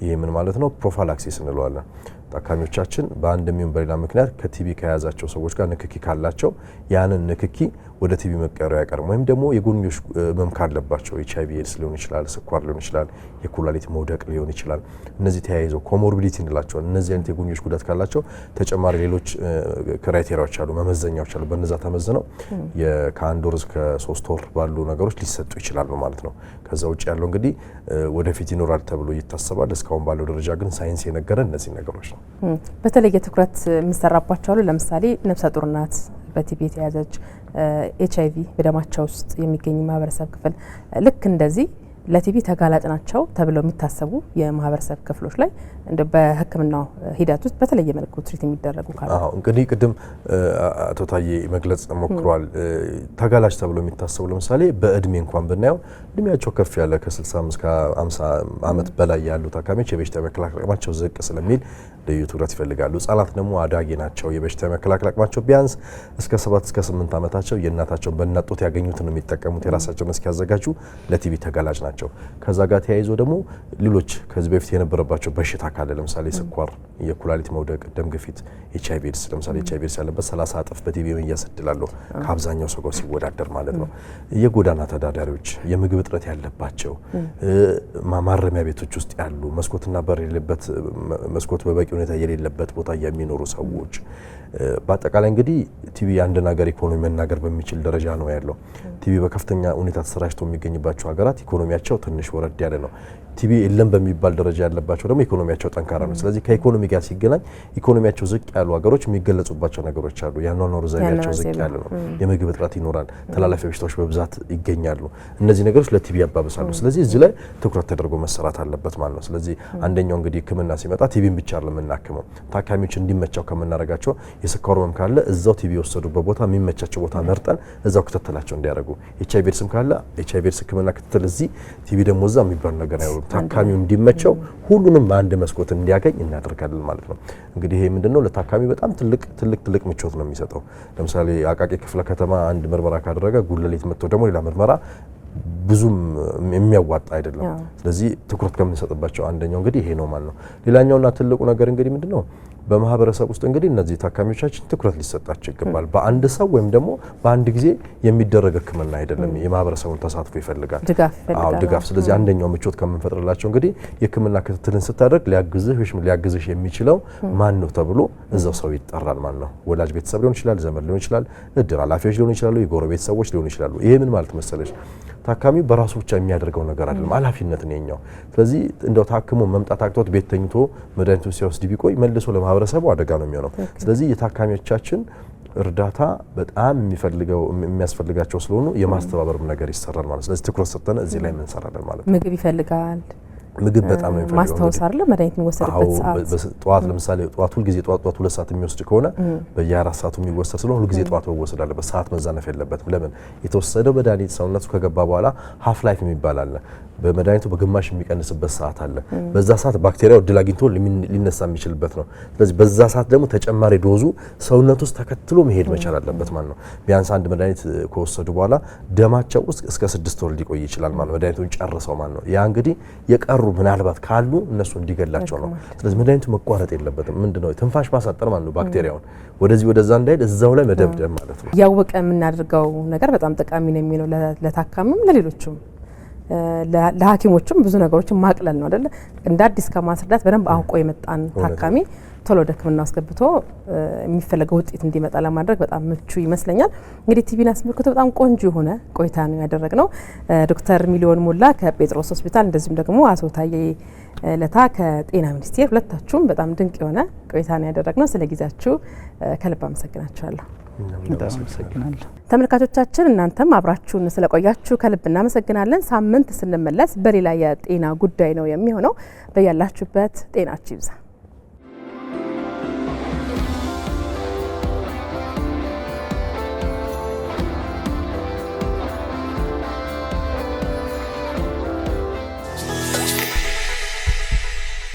ይሄ ምን ማለት ነው? ፕሮፋላክሲስ እንለዋለን። ታካሚዎቻችን በአንድ ሚሆን በሌላ ምክንያት ከቲቪ ከያዛቸው ሰዎች ጋር ንክኪ ካላቸው ያንን ንክኪ ወደ ቲቪ መቀየሩ አይቀርም። ወይም ደግሞ የጎንዮሽ ህመም ካለባቸው HIV ኤድስ ሊሆን ይችላል፣ ስኳር ሊሆን ይችላል፣ የኩላሊት መውደቅ ሊሆን ይችላል። እነዚህ ተያይዘው ኮሞርቢዲቲ እንላቸዋለን። እነዚህ አይነት የጎንዮሽ ጉዳት ካላቸው ተጨማሪ ሌሎች ክራይቴሪያዎች አሉ፣ መመዘኛዎች አሉ። በነዛ ተመዝነው ከ1 ወር እስከ 3 ወር ባሉ ነገሮች ሊሰጡ ይችላሉ ማለት ነው። ከዛ ውጭ ያለው እንግዲህ ወደፊት ይኖራል ተብሎ ይታሰባል። እስካሁን ባለው ደረጃ ግን ሳይንስ የነገረን እነዚህ ነገሮች ነው። በተለየ ትኩረት የሚሰራባቸው አሉ። ለምሳሌ ነፍሰ ጡር ናት በቲቪ የተያዘች HIV በደማቸው ውስጥ የሚገኝ ማህበረሰብ ክፍል ልክ እንደዚህ ለቲቪ ተጋላጭ ናቸው ተብለው የሚታሰቡ የማህበረሰብ ክፍሎች ላይ እንደ በህክምናው ሂደት ውስጥ በተለየ መልኩ ትሪት የሚደረጉ ካሉ እንግዲህ ቅድም አቶ ታዬ መግለጽ ሞክሯል። ተጋላጭ ተብለው የሚታሰቡ ለምሳሌ በእድሜ እንኳን ብናየው እድሜያቸው ከፍ ያለ ከ65 እስከ 50 ዓመት በላይ ያሉ ታካሚዎች የበሽታ መከላከል አቅማቸው ዝቅ ስለሚል ልዩ ትኩረት ይፈልጋሉ። ህጻናት ደግሞ አዳጊ ናቸው። የበሽታ መከላከል አቅማቸው ቢያንስ እስከ 7 እስከ 8 ዓመታቸው የእናታቸውን በእናት ጡት ያገኙትን የሚጠቀሙት የራሳቸውን እስኪያዘጋጁ ለቲቪ ተጋላጭ ናቸው። ከዛ ጋር ተያይዞ ደግሞ ሌሎች ከዚህ በፊት የነበረባቸው በሽታ ካለ ለምሳሌ ስኳር፣ የኩላሊት መውደቅ፣ ደም ግፊት፣ HIV ኤድስ ለምሳሌ HIV ኤድስ ያለበት 30 እጥፍ በቲቪ ያስድላሉ ከአብዛኛው ሰው ጋር ሲወዳደር ማለት ነው። የጎዳና ተዳዳሪዎች፣ የምግብ እጥረት ያለባቸው፣ ማረሚያ ቤቶች ውስጥ ያሉ መስኮትና በር የሌለበት መስኮት በበቂ ሁኔታ የሌለበት ቦታ የሚኖሩ ሰዎች በአጠቃላይ እንግዲህ ቲቪ አንድ ነገር ኢኮኖሚ መናገር በሚችል ደረጃ ነው ያለው። ቲቪ በከፍተኛ ሁኔታ ተሰራጭቶ የሚገኝባቸው ሀገራት ኢኮኖሚያቸው ትንሽ ወረድ ያለ ነው። ቲቪ የለም በሚባል ደረጃ ያለባቸው ደግሞ ኢኮኖሚያቸው ጠንካራ ነው። ስለዚህ ከኢኮኖሚ ጋር ሲገናኝ ኢኮኖሚያቸው ዝቅ ያሉ ሀገሮች የሚገለጹባቸው ነገሮች አሉ። ያኗኗሩ ዘይቤያቸው ዝቅ ያለ ነው። የምግብ እጥረት ይኖራል። ተላላፊ በሽታዎች በብዛት ይገኛሉ። እነዚህ ነገሮች ለቲቪ ያባብሳሉ። ስለዚህ እዚህ ላይ ትኩረት ተደርጎ መሰራት አለበት ማለት ነው። ስለዚህ አንደኛው እንግዲህ ሕክምና ሲመጣ ቲቪን ብቻ አይደለም የምናክመው። ታካሚዎች እንዲመቻው ከምናደርጋቸው የስኳር ህመም ካለ እዛው ቲቪ የወሰዱበት ቦታ የሚመቻቸው ቦታ መርጠን እዛው ክትትላቸው እንዲያደርጉ፣ HIV ኤድስም ካለ HIV ኤድስ ሕክምና ክትትል እዚህ፣ ቲቪ ደግሞ እዛ የሚባል ነገር አይኖርም። ታካሚው እንዲመቸው ሁሉንም በአንድ መስኮት እንዲያገኝ እናደርጋለን ማለት ነው። እንግዲህ ይሄ ምንድነው ለታካሚ በጣም ትልቅ ምቾት ነው የሚሰጠው። ለምሳሌ አቃቂ ክፍለ ከተማ አንድ ምርመራ ካደረገ ጉለሌት መጥቶ ደግሞ ሌላ ምርመራ ብዙም የሚያዋጣ አይደለም። ስለዚህ ትኩረት ከምንሰጥባቸው አንደኛው እንግዲህ ይሄ ነው ማለት ነው። ሌላኛውና ትልቁ ነገር እንግዲህ ምንድነው በማህበረሰብ ውስጥ እንግዲህ እነዚህ ታካሚዎቻችን ትኩረት ሊሰጣቸው ይገባል። በአንድ ሰው ወይም ደግሞ በአንድ ጊዜ የሚደረግ ህክምና አይደለም። የማህበረሰቡን ተሳትፎ ይፈልጋል፣ ድጋፍ። ስለዚህ አንደኛው ምቾት ከምንፈጥርላቸው እንግዲህ የህክምና ክትትልን ስታደርግ ሊያግዝሽ የሚችለው ማን ነው ተብሎ እዛው ሰው ይጠራል ማለት ነው። ወላጅ ቤተሰብ ሊሆን ይችላል፣ ዘመድ ሊሆን ይችላል፣ እድር ኃላፊዎች ሊሆኑ ይችላሉ፣ የጎረቤት ሰዎች ሊሆኑ ይችላሉ። ይሄ ምን ማለት መሰለሽ ታካሚው በራሱ ብቻ የሚያደርገው ነገር አይደለም፣ ኃላፊነት ነው የኛው። ስለዚህ እንደው ታክሞ መምጣት አቅቶት ቤት ተኝቶ መድኃኒቱን ሲወስድ ቢቆይ መልሶ ለማህበረሰቡ አደጋ ነው የሚሆነው። ስለዚህ የታካሚዎቻችን እርዳታ በጣም የሚያስፈልጋቸው ስለሆኑ የማስተባበርም ነገር ይሰራል ማለት። ስለዚህ ትኩረት ሰጥተን እዚህ ላይ እንሰራለን ማለት ነው። ምግብ ይፈልጋል። ምግብ በጣም ነው የሚፈልገው። ማስታወስ አይደለ መድኃኒት የሚወሰድበት ሰዓት ጠዋት ለምሳሌ ጠዋት ሁልጊዜ ጠዋት 2 ሰዓት የሚወስድ ከሆነ በየ4 ሰዓቱ የሚወሰድ ስለሆነ ሁልጊዜ ጠዋት መወሰድ አለበት። ሰዓት መዛነፍ የለበትም። ለምን የተወሰደው መድኃኒት ሰውነቱ ከገባ በኋላ ሃፍ ላይፍ የሚባል አለ። በመድኃኒቱ በግማሽ የሚቀንስበት ሰዓት አለ። በዛ ሰዓት ባክቴሪያው እድል አግኝቶ ሊነሳ የሚችልበት ነው። ስለዚህ በዛ ሰዓት ደግሞ ተጨማሪ ዶዙ ሰውነት ውስጥ ተከትሎ መሄድ መቻል አለበት ማለት ነው። ቢያንስ አንድ መድኃኒት ከወሰዱ በኋላ ደማቸው ውስጥ እስከ 6 ወር ሊቆይ ይችላል ማለት ነው። መድኃኒቱን ጨርሰው ማለት ነው። ያ እንግዲህ የቀሩ ምናልባት ካሉ እነሱ እንዲገላቸው ነው። ስለዚህ መድኃኒቱ መቋረጥ የለበትም። ምንድነው ትንፋሽ ማሳጠር ማለት ነው። ባክቴሪያውን ወደዚህ ወደዛ እንዳይሄድ እዛው ላይ መደብደብ ማለት ነው። ያወቀ የምናደርገው ነገር በጣም ጠቃሚ ነው የሚለው ለታካሚም ለሌሎችም ለሐኪሞችም ብዙ ነገሮችን ማቅለል ነው አይደለ? እንደ አዲስ ከማስረዳት በደንብ አውቆ የመጣን ታካሚ ቶሎ ወደ ሕክምና አስገብቶ የሚፈለገው ውጤት እንዲመጣ ለማድረግ በጣም ምቹ ይመስለኛል። እንግዲህ ቲቪን አስመልክቶ በጣም ቆንጆ የሆነ ቆይታ ነው ያደረግነው። ዶክተር ሚሊዮን ሞላ ከጴጥሮስ ሆስፒታል እንደዚሁም ደግሞ አቶ ታዬ ለታ ከጤና ሚኒስቴር ሁለታችሁም በጣም ድንቅ የሆነ ቆይታ ነው ያደረግነው። ስለ ጊዜያችሁ ከልብ አመሰግናችኋለሁ። ተመልካቾቻችን እናንተም አብራችሁን ስለቆያችሁ ከልብ እናመሰግናለን። ሳምንት ስንመለስ በሌላ የጤና ጉዳይ ነው የሚሆነው። በያላችሁበት ጤናችሁ ይብዛ።